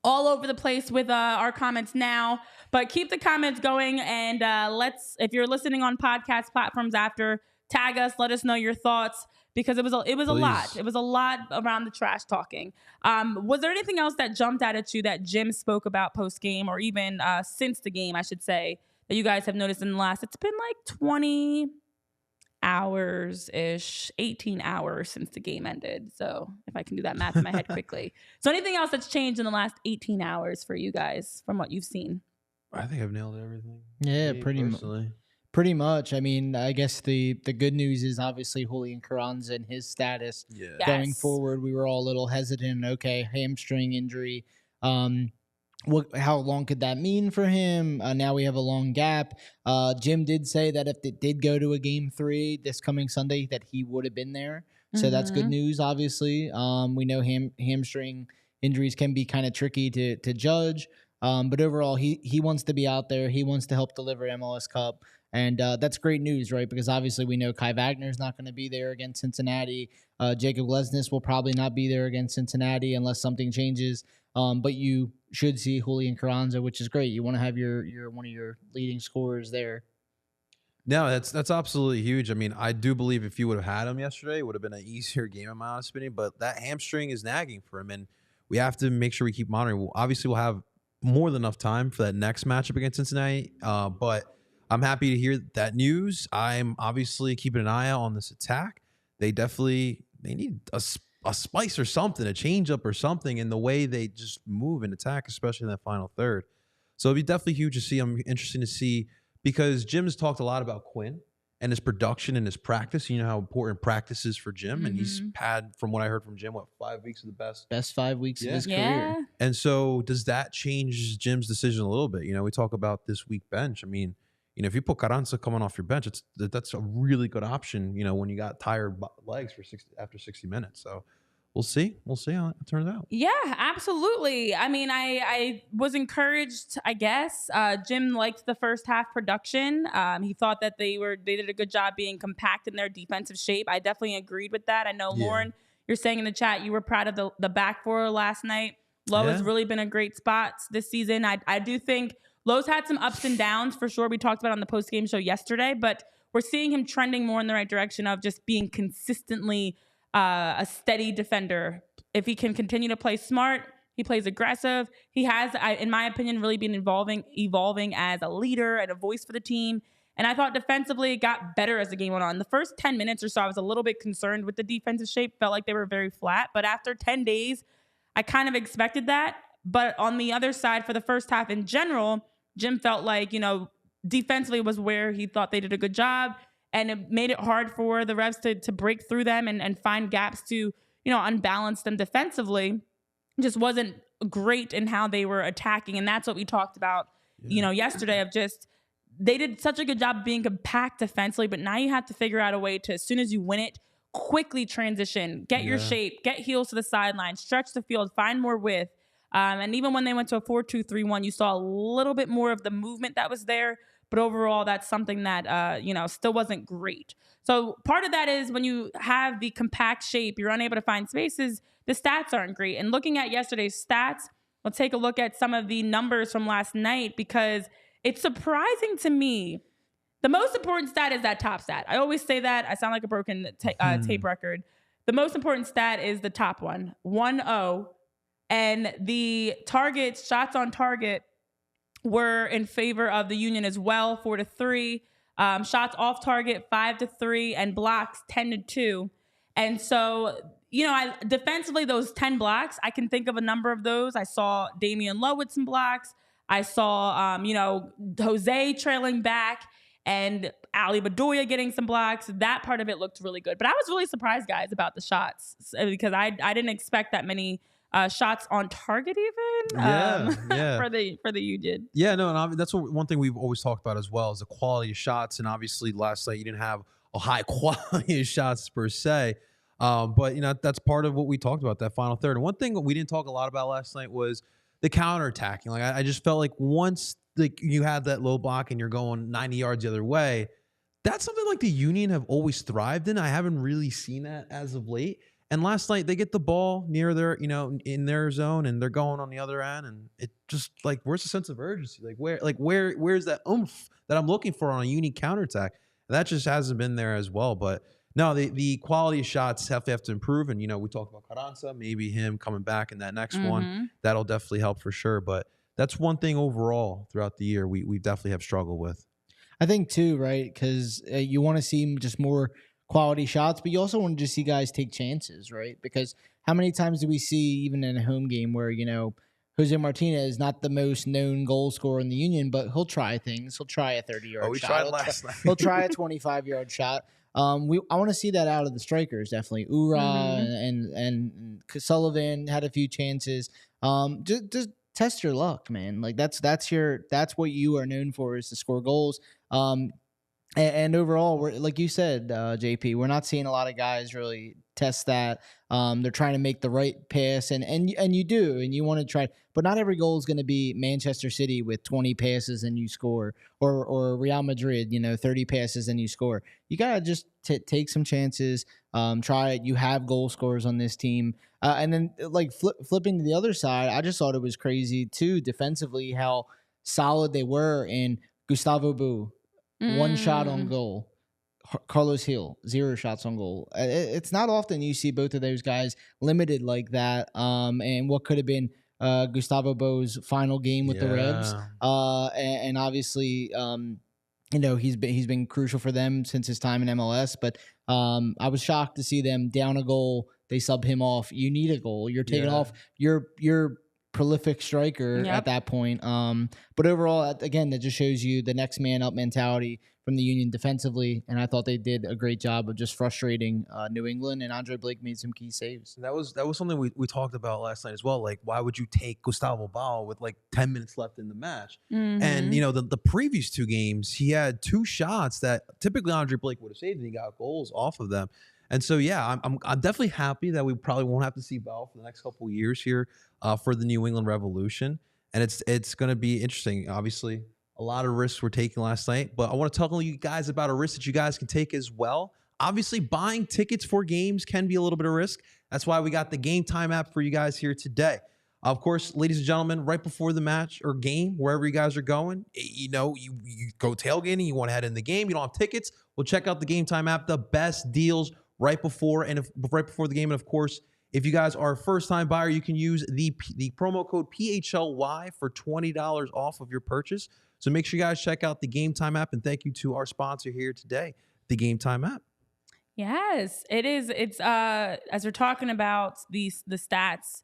all over the place with our comments now, but keep the comments going. And if you're listening on podcast platforms after, tag us, let us know your thoughts, because it was a lot. It was a lot around the trash talking. Was there anything else that jumped out at you that Jim spoke about post game, or even since the game, I should say, that you guys have noticed in the last? It's been like 20 hours-ish, 18 hours since the game ended. So if I can do that math in my head quickly. So anything else that's changed in the last 18 hours for you guys from what you've seen? I think I've nailed everything. Yeah, pretty much. I mean, I guess the good news is obviously Julian Carranza and his status going forward. We were all a little hesitant. Okay, hamstring injury. How long could that mean for him? Now we have a long gap. Jim did say that if it did go to a game 3 this coming Sunday, that he would have been there. So that's good news, obviously. We know hamstring injuries can be kind of tricky to judge. But overall, he wants to be out there. He wants to help deliver MLS Cup. And that's great news, right? Because obviously we know Kai Wagner is not going to be there against Cincinnati. Jacob Lesnes will probably not be there against Cincinnati unless something changes. But you should see Julian Carranza, which is great. You want to have your one of your leading scorers there. No, that's absolutely huge. I mean, I do believe if you would have had him yesterday, it would have been an easier game, in my honest opinion. But that hamstring is nagging for him, and we have to make sure we keep monitoring. Obviously, we'll have more than enough time for that next matchup against Cincinnati. But I'm happy to hear that news. I'm obviously keeping an eye out on this attack. They need a spice or something, a change up or something in the way they just move and attack, especially in that final third. So it'd be definitely huge to see. I'm interested to see, because Jim's talked a lot about Quinn and his production and his practice. You know how important practice is for Jim. And he's had, from what I heard from Jim, 5 weeks of the best 5 weeks of his career. And so does that change Jim's decision a little bit? You know, we talk about this week bench. I mean, you know, if you put Carranza coming off your bench, that's a really good option, you know, when you got tired legs after 60 minutes. So we'll see. We'll see how it turns out. Yeah, absolutely. I mean, I was encouraged, I guess. Jim liked the first half production. He thought that they did a good job being compact in their defensive shape. I definitely agreed with that. I know, Lauren, you're saying in the chat you were proud of the back four last night. Lowe has really been a great spot this season. I do think Lowe's had some ups and downs for sure. We talked about it on the post-game show yesterday, but we're seeing him trending more in the right direction of just being consistently a steady defender. If he can continue to play smart, he plays aggressive. He has, in my opinion, really been evolving as a leader and a voice for the team. And I thought defensively it got better as the game went on. The first 10 minutes or so, I was a little bit concerned with the defensive shape. Felt like they were very flat. But after 10 days, I kind of expected that. But on the other side, for the first half in general, Jim felt like, you know, defensively was where he thought they did a good job. And it made it hard for the Revs to break through them and find gaps to, you know, unbalance them defensively. Just wasn't great in how they were attacking. And that's what we talked about, you know, yesterday, of just they did such a good job of being compact defensively, but now you have to figure out a way to, as soon as you win it, quickly transition, get your shape, get heels to the sideline, stretch the field, find more width. And even when they went to a 4-2-3-1, you saw a little bit more of the movement that was there. But overall, that's something that, you know, still wasn't great. So part of that is when you have the compact shape, you're unable to find spaces, the stats aren't great. And looking at yesterday's stats, let's take a look at some of the numbers from last night, because it's surprising to me. The most important stat is that top stat. I always say that. I sound like a broken tape record. The most important stat is the top one, 1-0. And the targets, shots on target, were in favor of the Union as well, 4-3. Shots off target, 5-3, and blocks, 10-2. And so, you know, defensively, those 10 blocks, I can think of a number of those. I saw Damian Lowe with some blocks. I saw, you know, Jose trailing back and Ali Bedoya getting some blocks. That part of it looked really good. But I was really surprised, guys, about the shots, because I didn't expect that many shots on target even for the Union. Yeah, no, and that's one thing we've always talked about as well, is the quality of shots. And obviously last night you didn't have a high quality of shots per se. But, you know, that's part of what we talked about, that final third. And one thing that we didn't talk a lot about last night was the counterattacking. Like I just felt like once you had that low block and you're going 90 yards the other way, that's something like the Union have always thrived in. I haven't really seen that as of late. And last night they get the ball near their, you know, in their zone, and they're going on the other end, and it just like, where's the sense of urgency? Where's that oomph that I'm looking for on a Union counterattack? And that just hasn't been there as well. But no, the quality of shots have to improve. And, you know, we talked about Carranza, maybe him coming back in that next one. That'll definitely help for sure. But that's one thing overall throughout the year we definitely have struggled with. I think too, right? Because you want to see just more quality shots, but you also want to just see guys take chances, right? Because how many times do we see, even in a home game, where, you know, Jose Martinez is not the most known goal scorer in the Union, but he'll try things. He'll try a 30-yard shot. Tried last night. He'll try a 25-yard shot. I want to see that out of the strikers, definitely. Ura and Sullivan had a few chances. Just test your luck, man. Like that's what you are known for, is to score goals. And overall, we're, like you said, JP, we're not seeing a lot of guys really test that. They're trying to make the right pass, and you do, and you want to try, but not every goal is going to be Manchester City with 20 passes and you score, or Real Madrid, you know, 30 passes and you score. You gotta just take some chances, try it. You have goal scorers on this team, and then like flipping to the other side, I just thought it was crazy too defensively how solid they were in Gustavo Bou. 1 shot on goal. Carlos Hill, 0 shots on goal. It's not often you see both of those guys limited like that. And what could have been Gustavo Bo's final game with the Revs, and obviously, he's been crucial for them since his time in MLS. But I was shocked to see them down a goal. They sub him off. You need a goal. You're taking off your prolific striker at that point. But overall, again, that just shows you the next man up mentality from the Union defensively, and I thought they did a great job of just frustrating New England, and Andre Blake made some key saves. That was something we talked about last night as well. Like, why would you take Gustavo Bao with like 10 minutes left in the match? And, the previous 2 games, he had 2 shots that typically Andre Blake would have saved, and he got goals off of them. And so, yeah, I'm definitely happy that we probably won't have to see Bao for the next couple of years here for the New England Revolution. And it's going to be interesting, obviously. A lot of risks were taken last night, but I want to talk to you guys about a risk that you guys can take as well. Obviously, buying tickets for games can be a little bit of risk. That's why we got the Game Time app for you guys here today. Of course, ladies and gentlemen, right before the match or game, wherever you guys are going, you go tailgating, you want to head in the game, you don't have tickets, well, check out the Game Time app. The best deals right before the game. And of course, if you guys are a first-time buyer, you can use the promo code PHLY for $20 off of your purchase. So make sure you guys check out the Game Time app, and thank you to our sponsor here today, the Game Time app. Yes, it is. It's as we're talking about the stats,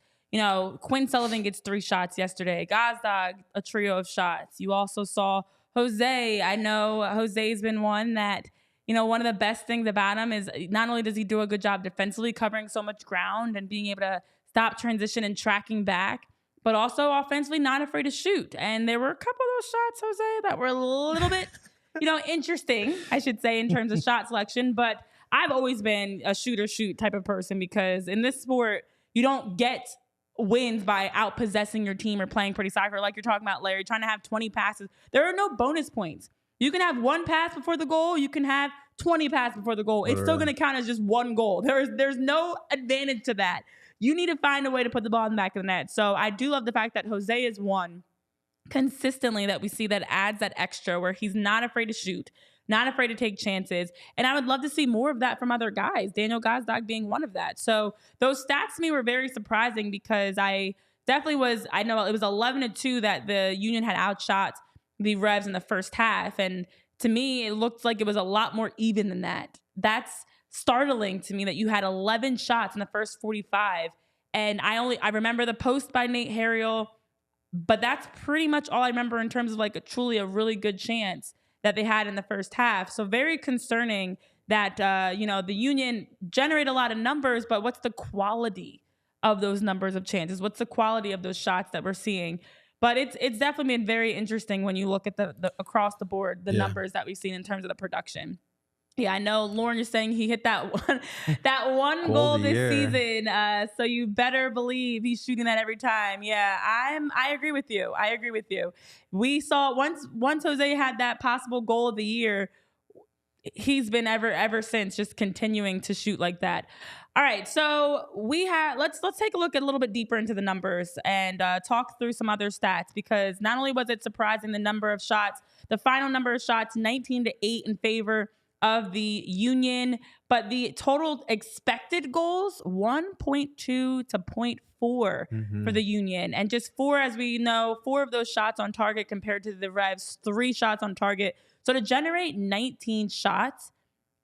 Quinn Sullivan gets 3 shots yesterday. Gazdag, a trio of shots. You also saw Jose. I know Jose's been one that, one of the best things about him is not only does he do a good job defensively covering so much ground and being able to stop transition and tracking back, but also offensively not afraid to shoot. And there were a couple of those shots, Jose, that were a little bit, interesting, I should say, in terms of shot selection. But I've always been a shoot type of person, because in this sport, you don't get wins by out-possessing your team or playing pretty soccer like you're talking about, Larry, trying to have 20 passes. There are no bonus points. You can have 1 pass before the goal. You can have 20 passes before the goal. It's still going to count as just 1 goal. There's no advantage to that. You need to find a way to put the ball in the back of the net. So I do love the fact that Jose is one consistently that we see that adds that extra, where he's not afraid to shoot, not afraid to take chances. And I would love to see more of that from other guys, Daniel Gazdag being one of that. So those stats to me were very surprising, because I know it was 11-2 that the Union had outshot the Revs in the first half. And to me, it looked like it was a lot more even than that. That's startling to me, that you had 11 shots in the first 45. And I remember the post by Nate Harriel, but that's pretty much all I remember in terms of like a really good chance that they had in the first half. So very concerning that, the Union generate a lot of numbers, but what's the quality of those numbers of chances? What's the quality of those shots that we're seeing? But it's definitely been very interesting when you look at the across the board, the numbers that we've seen in terms of the production. Yeah, I know Lauren is saying he hit that one goal this season. So you better believe he's shooting that every time. Yeah, I agree with you. We saw once Jose had that possible goal of the year, he's been ever since just continuing to shoot like that. All right, so let's take a look a little bit deeper into the numbers and talk through some other stats, because not only was it surprising the number of shots, the final number of shots 19-8 in favor of the Union, but the total expected goals 1.2 to 0.4 for the Union, and just 4, as we know, 4 of those shots on target compared to the Revs 3 shots on target. So to generate 19 shots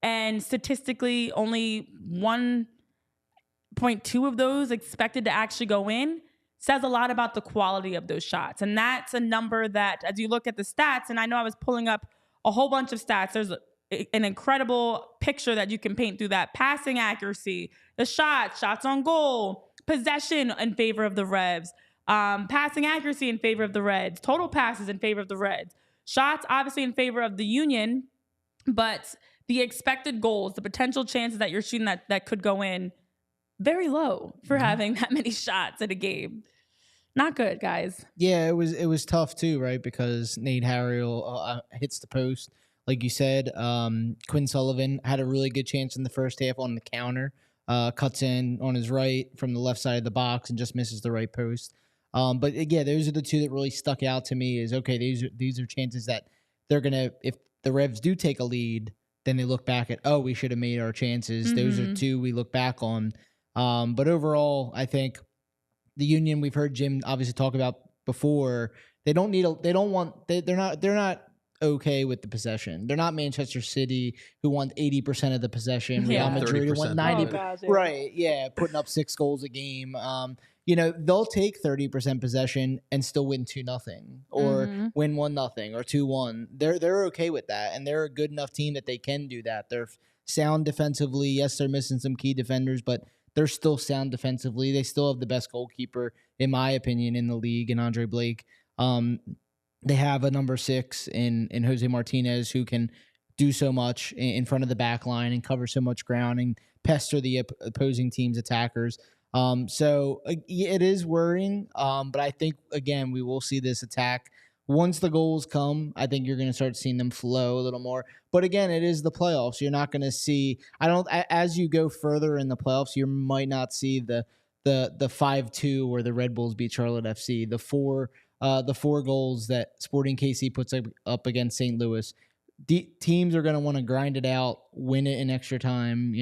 and statistically only 1.2 of those expected to actually go in says a lot about the quality of those shots. And that's a number that, as you look at the stats, and I know I was pulling up a whole bunch of stats, there's an incredible picture that you can paint through that. Passing accuracy, the shots on goal, possession in favor of the Revs, passing accuracy in favor of the Reds, total passes in favor of the Reds, shots obviously in favor of the Union, but the expected goals, the potential chances that you're shooting that could go in, very low for having that many shots in a game. Not good, guys. Yeah, it was tough too, right? Because Nate Harriel hits the post. Like you said, Quinn Sullivan had a really good chance in the first half on the counter, cuts in on his right from the left side of the box and just misses the right post. But yeah, those are the 2 that really stuck out to me. Is okay, these are chances that they're gonna, if the Revs do take a lead, then they look back at, we should have made our chances. Those are two we look back on. But overall, I think the Union, we've heard Jim obviously talk about before, they're not okay with the possession. They're not Manchester City, who want 80% of the possession. Real Madrid, who want 90%. Right, yeah, putting up 6 goals a game. They'll take 30% possession and still win 2-0 or win 1-0 or 2-1. They're okay with that, and they're a good enough team that they can do that. They're sound defensively. Yes, they're missing some key defenders, but they're still sound defensively. They still have the best goalkeeper, in my opinion, in the league, in Andre Blake. They have a number 6 in Jose Martinez, who can do so much in front of the back line and cover so much ground and pester the opposing team's attackers. So it is worrying, but I think, again, we will see this attack. Once the goals come, I think you're going to start seeing them flow a little more. But again, it is the playoffs. You're not going to see – as you go further in the playoffs, you might not see the 5-2 where the Red Bulls beat Charlotte FC, the four goals that Sporting KC puts up against St. Louis. Teams are going to want to grind it out, win it in extra time,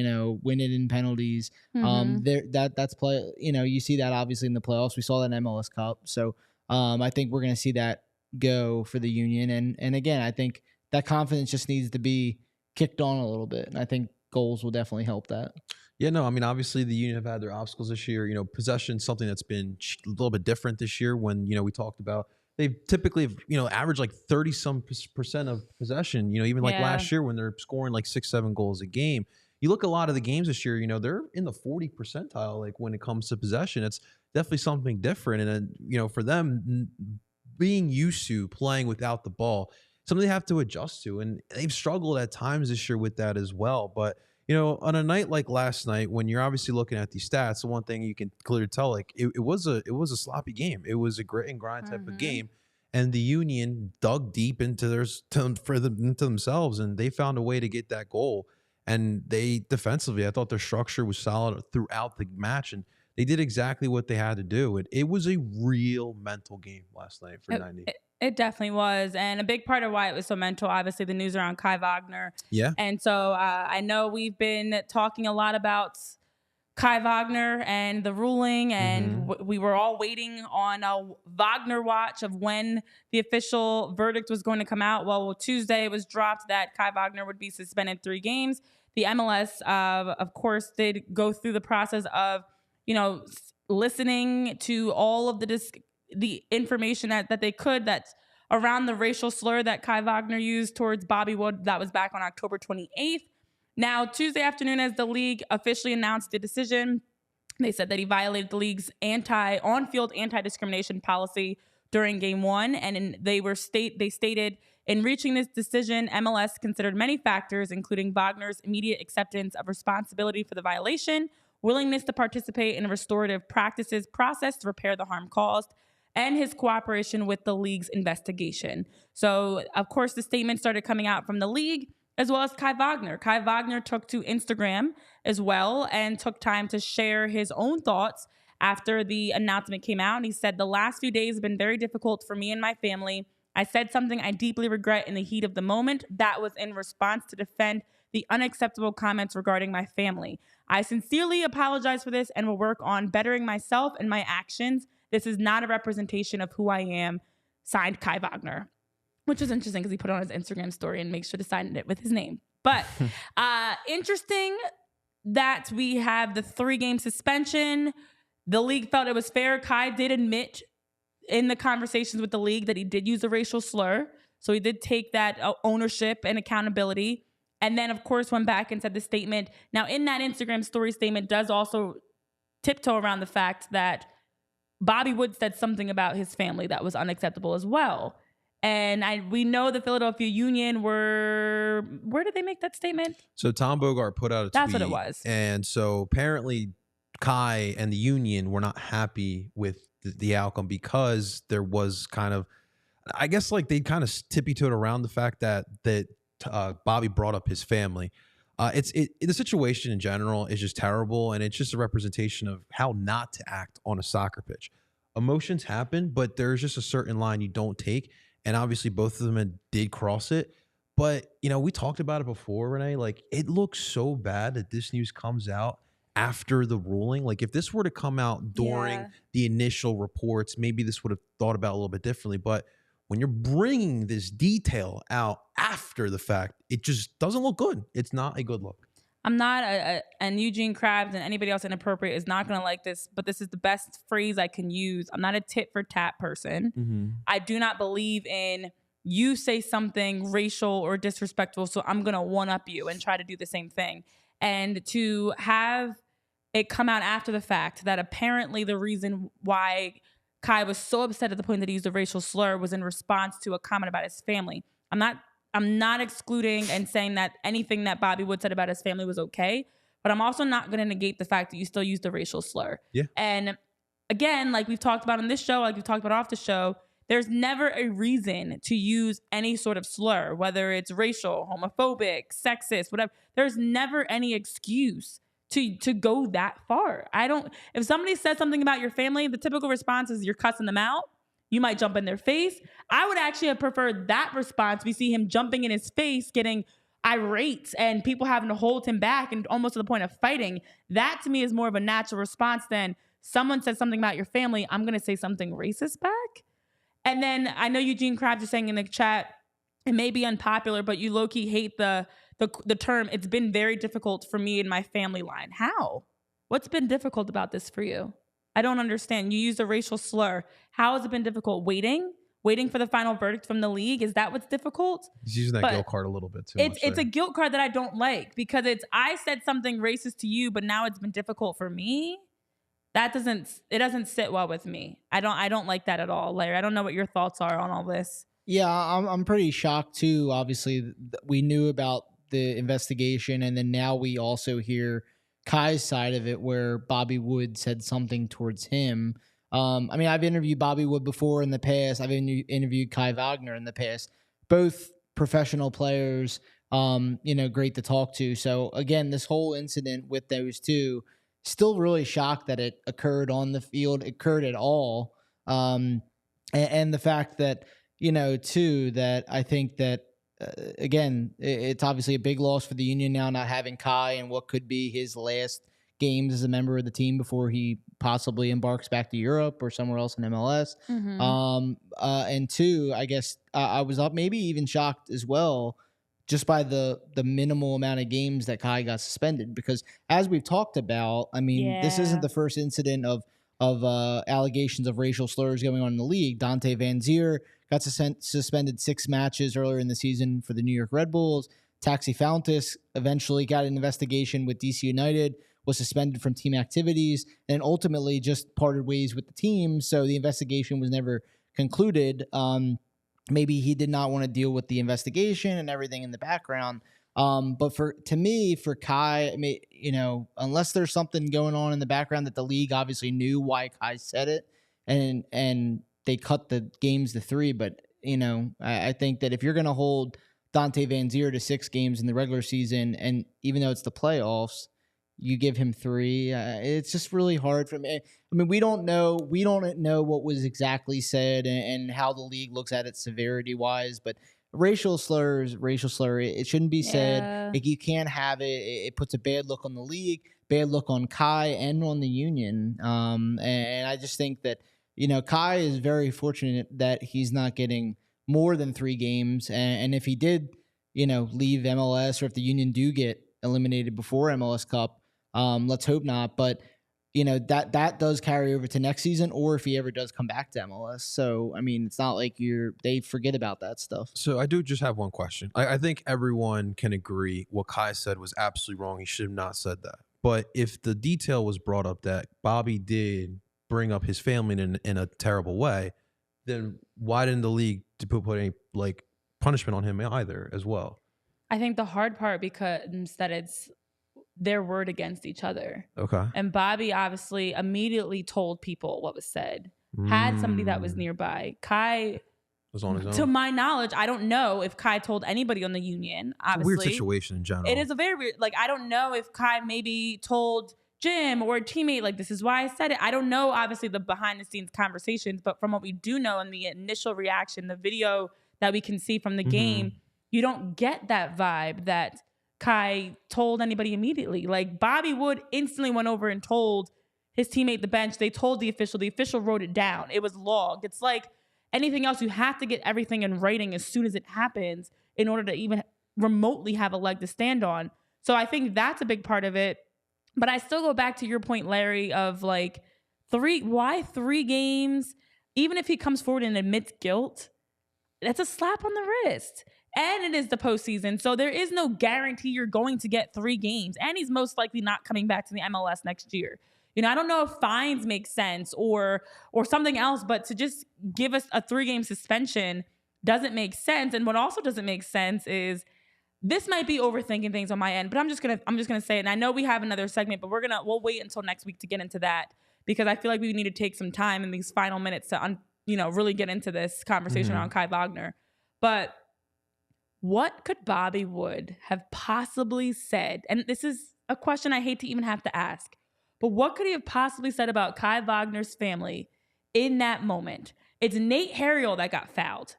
win it in penalties. That's play. You see that obviously in the playoffs. We saw that in MLS Cup. So I think we're going to see that go for the Union. And again, I think that confidence just needs to be kicked on a little bit. And I think goals will definitely help that. Yeah, no, I mean, obviously the Union have had their obstacles this year. Possession, something that's been a little bit different this year when, we talked about they've typically, averaged like 30% of possession, even like last year when they're scoring like 6-7 goals a game. You look at a lot of the games this year, they're in the 40 percentile, like when it comes to possession. It's definitely something different. And then, for them being used to playing without the ball, something they have to adjust to. And they've struggled at times this year with that as well. But, on a night like last night, when you're obviously looking at these stats, the one thing you can clearly tell, like it was a sloppy game. It was a grit and grind type of game, and the Union dug deep into themselves, and they found a way to get that goal. And they defensively, I thought their structure was solid throughout the match, and they did exactly what they had to do. It was a real mental game last night for 90. It definitely was. And a big part of why it was so mental, obviously, the news around Kai Wagner. Yeah. And so I know we've been talking a lot about Kai Wagner and the ruling, and we were all waiting on a Wagner watch of when the official verdict was going to come out. Well, Tuesday it was dropped that Kai Wagner would be suspended 3 games. The MLS, of course, did go through the process of, listening to all of the information that they could that's around the racial slur that Kai Wagner used towards Bobby Wood. That was back on October 28th. Now, Tuesday afternoon, as the league officially announced the decision, they said that he violated the league's on-field anti-discrimination policy during Game 1, and they stated, in reaching this decision, MLS considered many factors, including Wagner's immediate acceptance of responsibility for the violation, willingness to participate in a restorative practices process to repair the harm caused, and his cooperation with the league's investigation. So, of course, the statement started coming out from the league, as well as Kai Wagner. Kai Wagner took to Instagram as well and took time to share his own thoughts after the announcement came out. And he said, "The last few days have been very difficult for me and my family. I said something I deeply regret in the heat of the moment. That was in response to defend the unacceptable comments regarding my family. I sincerely apologize for this and will work on bettering myself and my actions. This is not a representation of who I am." Signed, Kai Wagner. Which is interesting because he put it on his Instagram story and makes sure to sign it with his name. But interesting that we have the 3-game suspension. The league felt it was fair. Kai did admit in the conversations with the league that he did use a racial slur. So he did take that ownership and accountability. And then, of course, went back and said the statement. Now, in that Instagram story statement does also tiptoe around the fact that Bobby Wood said something about his family that was unacceptable as well. And we know the Philadelphia Union where did they make that statement? So Tom Bogart put out a tweet. That's what it was. And so apparently Kai and the Union were not happy with the outcome because there was kind of, I guess like they kind of tippy-toed around the fact that Bobby brought up his family. The situation in general is just terrible, and it's just a representation of how not to act on a soccer pitch. Emotions happen, but there's just a certain line you don't take. And obviously both of them did cross it. But, we talked about it before, Renee. Like, it looks so bad that this news comes out after the ruling. Like, if this were to come out during Yeah. the initial reports, maybe this would have thought about it a little bit differently. But when you're bringing this detail out after the fact, it just doesn't look good. It's not a good look. I'm not and Eugene Krabs and anybody else inappropriate is not going to like this, but this is the best phrase I can use. I'm not a tit for tat person. I do not believe in you say something racial or disrespectful, so I'm going to one up you and try to do the same thing. And to have it come out after the fact that apparently the reason why Kai was so upset at the point that he used a racial slur was in response to a comment about his family. I'm not excluding and saying that anything that Bobby Wood said about his family was okay, but I'm also not going to negate the fact that you still used a racial slur. Yeah. And again, like we've talked about on this show, like we've talked about off the show, there's never a reason to use any sort of slur, whether it's racial, homophobic, sexist, whatever. There's never any excuse to go that far. If somebody says something about your family, the typical response is you're cussing them out. You might jump in their face. I would actually have preferred that response. We see him jumping in his face, getting irate, and people having to hold him back and almost to the point of fighting. That to me is more of a natural response than someone says something about your family, I'm going to say something racist back. And then I know Eugene Krabs is saying in the chat, it may be unpopular, but you low-key hate the term, it's been very difficult for me and my family line. How? What's been difficult about this for you? I don't understand. You used a racial slur. How has it been difficult? Waiting for the final verdict from the league? Is that what's difficult? He's using that guilt card a little bit too much. It's a guilt card that I don't like because I said something racist to you, but now it's been difficult for me. It doesn't sit well with me. I don't like that at all, Larry. I don't know what your thoughts are on all this. Yeah, I'm pretty shocked too. Obviously, we knew about the investigation, and then now we also hear Kai's side of it, where Bobby Wood said something towards him. I mean, I've interviewed Bobby Wood before in the past. I've interviewed Kai Wagner in the past. Both professional players, great to talk to. So again, this whole incident with those two, still really shocked that it occurred on the field, occurred at all. And the fact that, too, that I think that, again, it's obviously a big loss for the Union now, not having Kai and what could be his last games as a member of the team before he possibly embarks back to Europe or somewhere else in MLS. Mm-hmm. And two, I guess I was up maybe even shocked as well just by the minimal amount of games that Kai got suspended, because as we've talked about, I mean, this isn't the first incident of allegations of racial slurs going on in the league. Dante Van Zier got suspended 6 matches earlier in the season for the New York Red Bulls. Taxi Fountas eventually got an investigation with DC United, was suspended from team activities, and ultimately just parted ways with the team. So the investigation was never concluded. Maybe he did not want to deal with the investigation and everything in the background. But for Kai, I mean, unless there's something going on in the background that the league obviously knew why Kai said it, and they cut the games to 3. But I think that if you're going to hold Dante Van Zier to 6 games in the regular season, and even though it's the playoffs, you give him 3. It's just really hard for me. I mean, we don't know what was exactly said and how the league looks at it severity wise, but racial slur, it shouldn't be said. Like, you can't have it. It puts a bad look on the league, bad look on Kai and on the Union. And I just think that, Kai is very fortunate that he's not getting more than 3 games. And if he did, leave MLS, or if the Union do get eliminated before MLS Cup, let's hope not. But, that does carry over to next season, or if he ever does come back to MLS. So, I mean, it's not like they forget about that stuff. So I do just have one question. I think everyone can agree what Kai said was absolutely wrong. He should have not said that. But if the detail was brought up that Bobby did bring up his family in a terrible way, then why didn't the league put any punishment on him either as well? I think the hard part becomes that it's their word against each other. Okay. And Bobby obviously immediately told people what was said, had somebody that was nearby. Kai was on his own. To my knowledge, I don't know if Kai told anybody on the Union. Obviously, it's a weird situation in general. It is a very weird. I don't know if Kai maybe told Jim or a teammate, this is why I said it. I don't know, obviously, the behind the scenes conversations, but from what we do know in the initial reaction, the video that we can see from the game, you don't get that vibe that Kai told anybody immediately. Like Bobby Wood instantly went over and told his teammate the bench. They told the official wrote it down. It was logged. It's like anything else, you have to get everything in writing as soon as it happens in order to even remotely have a leg to stand on. So I think that's a big part of it. But I still go back to your point, Larry, of like why 3 games? Even if he comes forward and admits guilt, that's a slap on the wrist. And it is the postseason. So there is no guarantee you're going to get 3 games. And he's most likely not coming back to the MLS next year. You know, I don't know if fines make sense or something else, but to just give us a 3-game suspension doesn't make sense. And what also doesn't make sense is this might be overthinking things on my end, but I'm just gonna say it. And I know we have another segment, but we'll wait until next week to get into that because I feel like we need to take some time in these final minutes to really get into this conversation around Kai Wagner. But what could Bobby Wood have possibly said? And this is a question I hate to even have to ask. But what could he have possibly said about Kai Wagner's family in that moment? It's Nate Harriel that got fouled.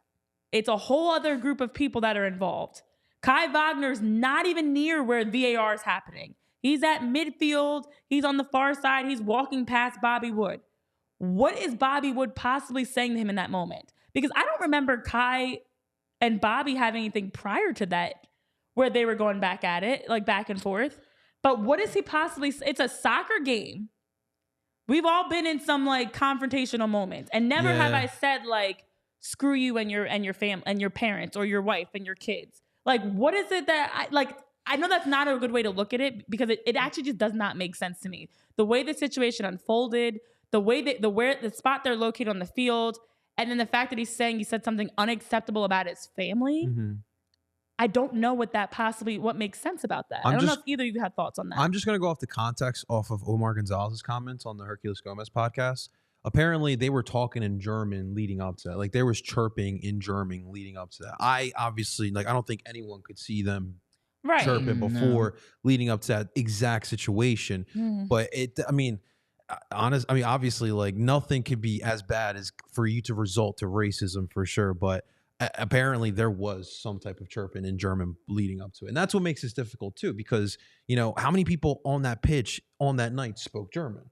It's a whole other group of people that are involved. Kai Wagner's not even near where VAR is happening. He's at midfield. He's on the far side. He's walking past Bobby Wood. What is Bobby Wood possibly saying to him in that moment? Because I don't remember Kai and Bobby having anything prior to that where they were going back at it, like back and forth. But what is he possibly? It's a soccer game. We've all been in some like confrontational moments, and never have I said like "screw you" and your family and your parents or your wife and your kids. Like, what is it that I like? I know that's not a good way to look at it because it actually just does not make sense to me. The way the situation unfolded, the spot they're located on the field, and then the fact that he's saying he said something unacceptable about his family. Mm-hmm. I don't know what makes sense about that. I don't know if either of you had thoughts on that. I'm just going to go off the context off of Omar Gonzalez's comments on the Herculez Gomez podcast. Apparently, they were talking in German leading up to that. Like, there was chirping in German leading up to that. I don't think anyone could see them chirping before leading up to that exact situation. But obviously, like, nothing could be as bad as for you to result to racism for sure. But apparently there was some type of chirping in German leading up to it. And that's what makes this difficult too, because, how many people on that pitch on that night spoke German?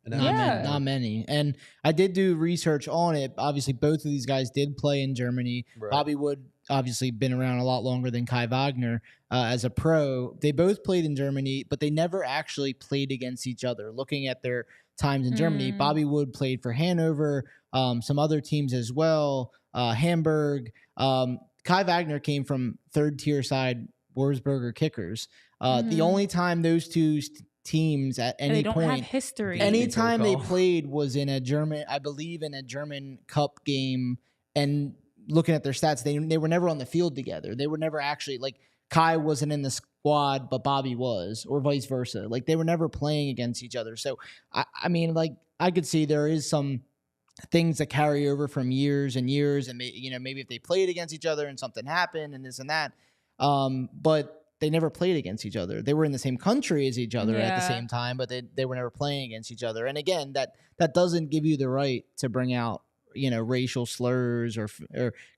Not many. And I did do research on it. Obviously, both of these guys did play in Germany. Right. Bobby Wood obviously been around a lot longer than Kai Wagner as a pro. They both played in Germany, but they never actually played against each other. Looking at their times in Germany, Bobby Wood played for Hanover, some other teams as well, Hamburg. Kai Wagner came from third-tier side Wolfsburger Kickers. The only time those two teams at any point, don't have history. Anytime they played was in a German Cup game. And looking at their stats, they were never on the field together. They were never actually, like, Kai wasn't in the squad, but Bobby was, or vice versa. Like, they were never playing against each other. So, I could see there is some things that carry over from years and years, and maybe if they played against each other and something happened and this and that, but they never played against each other. They were in the same country as each other at the same time, but they were never playing against each other. And again, that doesn't give you the right to bring out racial slurs or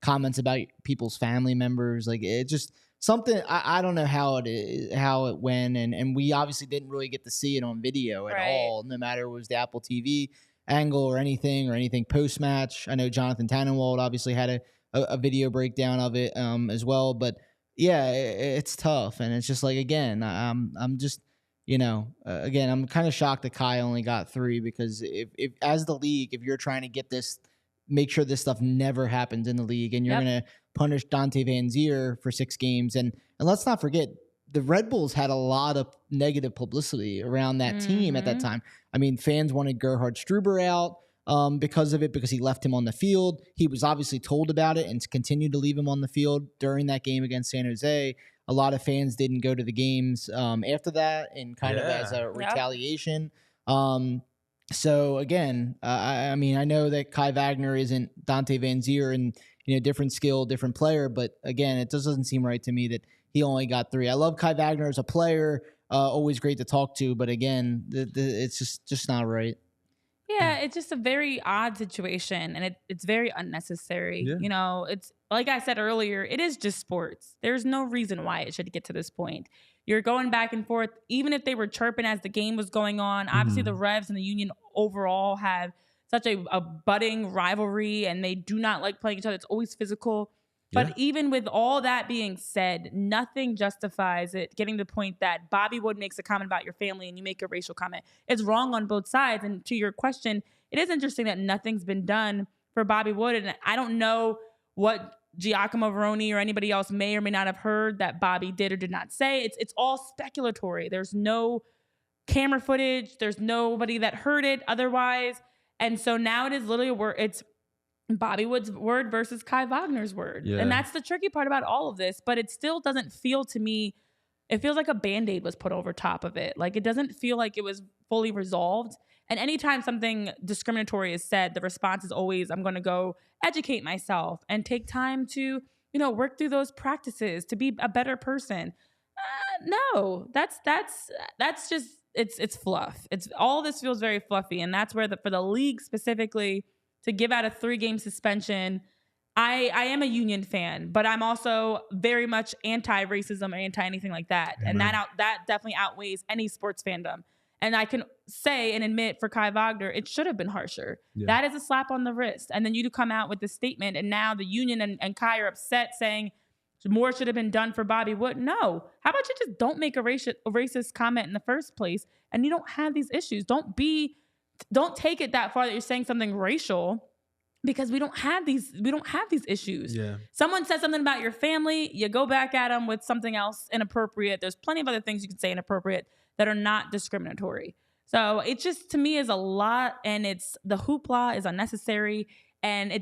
comments about people's family members. Like, it just something I don't know how it went, and we obviously didn't really get to see it on video at all. No matter it was the Apple TV angle or anything post match. I know Jonathan Tannenwald obviously had a video breakdown of it as well, but yeah, it's tough, and it's just like, again, I'm just again, I'm kind of shocked that Kai only got 3, because if as the league, if you're trying to get this, make sure this stuff never happens in the league, and you're gonna punish Dante Van Zier for 6 games, and let's not forget, the Red Bulls had a lot of negative publicity around that team at that time. I mean, fans wanted Gerhard Struber out because of it, because he left him on the field. He was obviously told about it and continued to leave him on the field during that game against San Jose. A lot of fans didn't go to the games after that, and kind of as a retaliation. So again, I know that Kai Wagner isn't Dante Van Zier, and different skill, different player, but again, it just doesn't seem right to me that he only got 3. I love Kai Wagner as a player, always great to talk to, but again, it's just not right. Yeah, it's just a very odd situation, and it's very unnecessary. Yeah. You know, it's like I said earlier, it is just sports. There's no reason why it should get to this point. You're going back and forth, even if they were chirping as the game was going on. Obviously, the Revs and the Union overall have such a budding rivalry, and they do not like playing each other. It's always physical. But even with all that being said, nothing justifies it getting to the point that Bobby Wood makes a comment about your family and you make a racial comment. It's wrong on both sides. And to your question, it is interesting that nothing's been done for Bobby Wood. And I don't know what Giacomo Veroni or anybody else may or may not have heard that Bobby did or did not say. It's all speculatory. There's no camera footage. There's nobody that heard it otherwise. And so now it is literally it's Bobby Wood's word versus Kai Wagner's word. Yeah. And that's the tricky part about all of this. But it still doesn't feel to me, it feels like a Band-Aid was put over top of it. Like, it doesn't feel like it was fully resolved. And anytime something discriminatory is said, the response is always, I'm going to go educate myself and take time to, work through those practices to be a better person. No, that's just, it's fluff. It's all this feels very fluffy. And that's where for the league specifically, to give out a 3-game suspension, I am a Union fan, but I'm also very much anti-racism or anti-anything like that. Amen. And that definitely outweighs any sports fandom. And I can say and admit for Kai Wagner, it should have been harsher. Yeah. That is a slap on the wrist. And then you come out with this statement, and now the Union and Kai are upset saying more should have been done for Bobby Wood. No. How about you just don't make a racist comment in the first place, and you don't have these issues. Don't take it that far that you're saying something racial, because we don't have these issues. Yeah. Someone says something about your family, you go back at them with something else inappropriate. There's plenty of other things you can say inappropriate that are not discriminatory. So it just, to me, is a lot, and the hoopla is unnecessary, and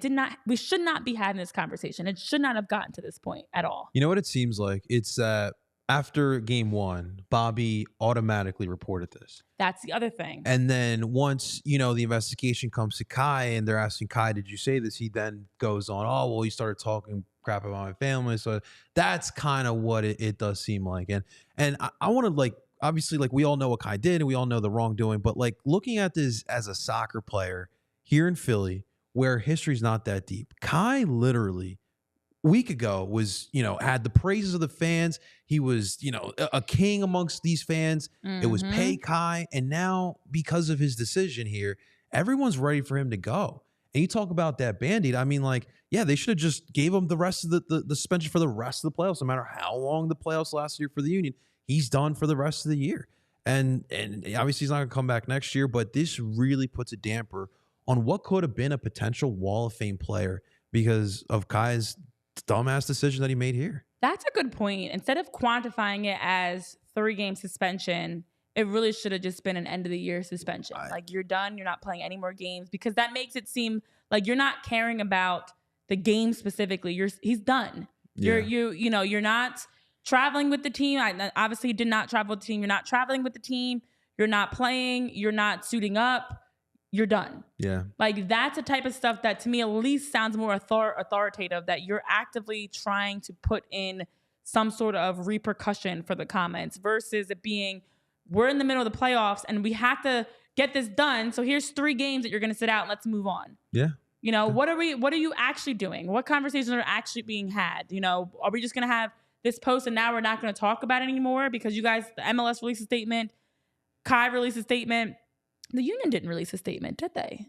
we should not be having this conversation. It should not have gotten to this point at all. You know what it seems like? It's that after game 1, Bobby automatically reported this. That's the other thing. And then once, the investigation comes to Kai and they're asking Kai, did you say this? He then goes on, oh, well, he started talking crap about my family. So that's kind of what it does seem like. And I want to, obviously, we all know what Kai did and we all know the wrongdoing, but looking at this as a soccer player here in Philly, where history's not that deep, Kai literally week ago was, had the praises of the fans. He was, a king amongst these fans. Mm-hmm. It was pay Kai. And now, because of his decision here, everyone's ready for him to go. And you talk about that Band-Aid. I mean, they should have just gave him the rest of the suspension for the rest of the playoffs, no matter how long the playoffs last year for the Union. He's done for the rest of the year. And obviously he's not going to come back next year, but this really puts a damper on what could have been a potential Wall of Fame player because of Kai's dumbass decision that he made here. That's a good point. Instead of quantifying it as 3-game suspension, it really should have just been an end of the year suspension. You're done. You're not playing any more games, because that makes it seem like you're not caring about the game specifically. He's done. Yeah. You're not traveling with the team. Obviously, you did not travel with the team. You're not traveling with the team. You're not playing. You're not suiting up. You're done. Yeah. That's a type of stuff that to me at least sounds more authoritative, that you're actively trying to put in some sort of repercussion for the comments, versus it being, we're in the middle of the playoffs and we have to get this done. So here's 3 games that you're going to sit out and let's move on. Yeah. What are you actually doing? What conversations are actually being had? Are we just going to have this post and now we're not going to talk about it anymore because you guys, the MLS released a statement, Kai released a statement. The Union didn't release a statement, did they?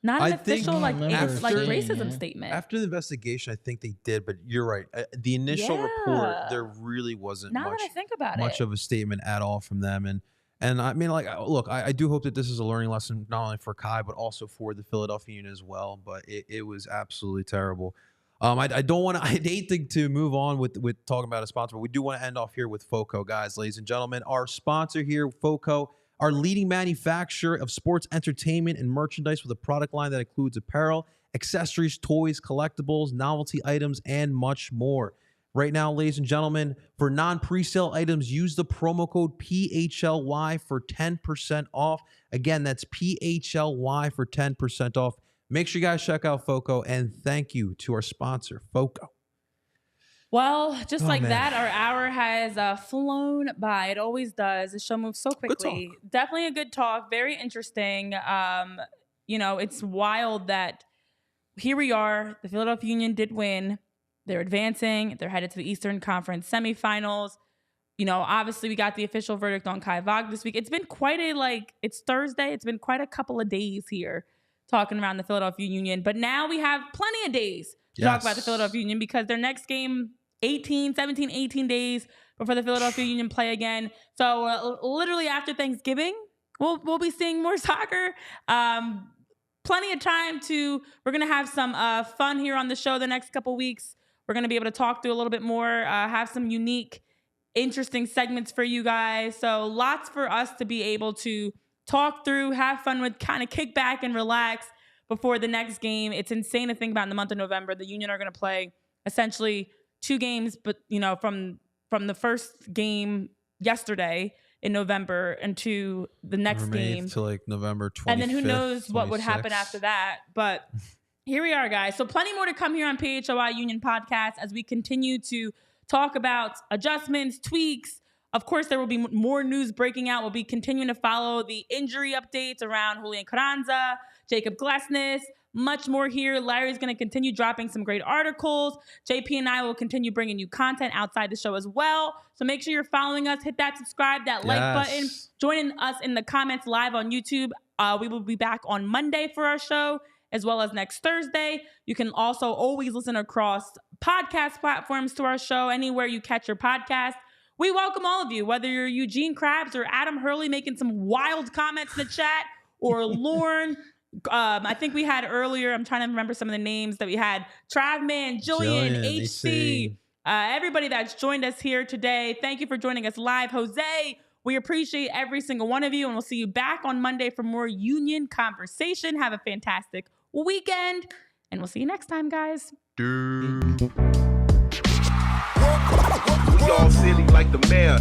Not an official racism statement. After the investigation, I think they did, but you're right. The initial report, there really wasn't much of a statement at all from them. And I mean, look, I do hope that this is a learning lesson, not only for Kai, but also for the Philadelphia Union as well. But it was absolutely terrible. I hate to move on with talking about a sponsor, but we do want to end off here with FOCO, guys, ladies and gentlemen. Our sponsor here, FOCO, our leading manufacturer of sports entertainment and merchandise with a product line that includes apparel, accessories, toys, collectibles, novelty items, and much more. Right now, ladies and gentlemen, for non-presale items, use the promo code PHLY for 10% off. Again, that's PHLY for 10% off. Make sure you guys check out FOCO, and thank you to our sponsor, FOCO. Well, just that, our hour has flown by. It always does. The show moves so quickly. Definitely a good talk. Very interesting. it's wild that here we are. The Philadelphia Union did win. They're advancing. They're headed to the Eastern Conference semifinals. Obviously we got the official verdict on Kai Wagner this week. It's been quite it's Thursday. It's been quite a couple of days here talking around the Philadelphia Union. But now we have plenty of days to talk about the Philadelphia Union because their next game, 18 days before the Philadelphia Union play again. So literally after Thanksgiving, we'll be seeing more soccer. Plenty of time we're going to have some fun here on the show the next couple weeks. We're going to be able to talk through a little bit more, have some unique, interesting segments for you guys. So lots for us to be able to talk through, have fun with, kind of kick back and relax before the next game. It's insane to think about in the month of November. The Union are going to play essentially 2 games, but from the first game yesterday in November into the next game to like November 25th. And then who knows what 26th. would happen after that. But here we are, guys. So plenty more to come here on PHLY Union Podcast as we continue to talk about adjustments, tweaks. Of course, there will be more news breaking out. We'll be continuing to follow the injury updates around Julian Carranza, Jacob Glesnes, much more here. Larry's going to continue dropping some great articles. JP and I will continue bringing you content outside the show as well. So make sure you're following us. Hit that subscribe, that like button. Join us in the comments live on YouTube. We will be back on Monday for our show, as well as next Thursday. You can also always listen across podcast platforms to our show, anywhere you catch your podcast. We welcome all of you, whether you're Eugene Krabs or Adam Hurley making some wild comments in the chat, or Lauren. I think we had earlier, I'm trying to remember some of the names that we had. Travman, Jillian, HC, everybody that's joined us here today. Thank you for joining us live. Jose, we appreciate every single one of you, and we'll see you back on Monday for more Union conversation. Have a fantastic weekend, and we'll see you next time, guys. We all silly like the mayor.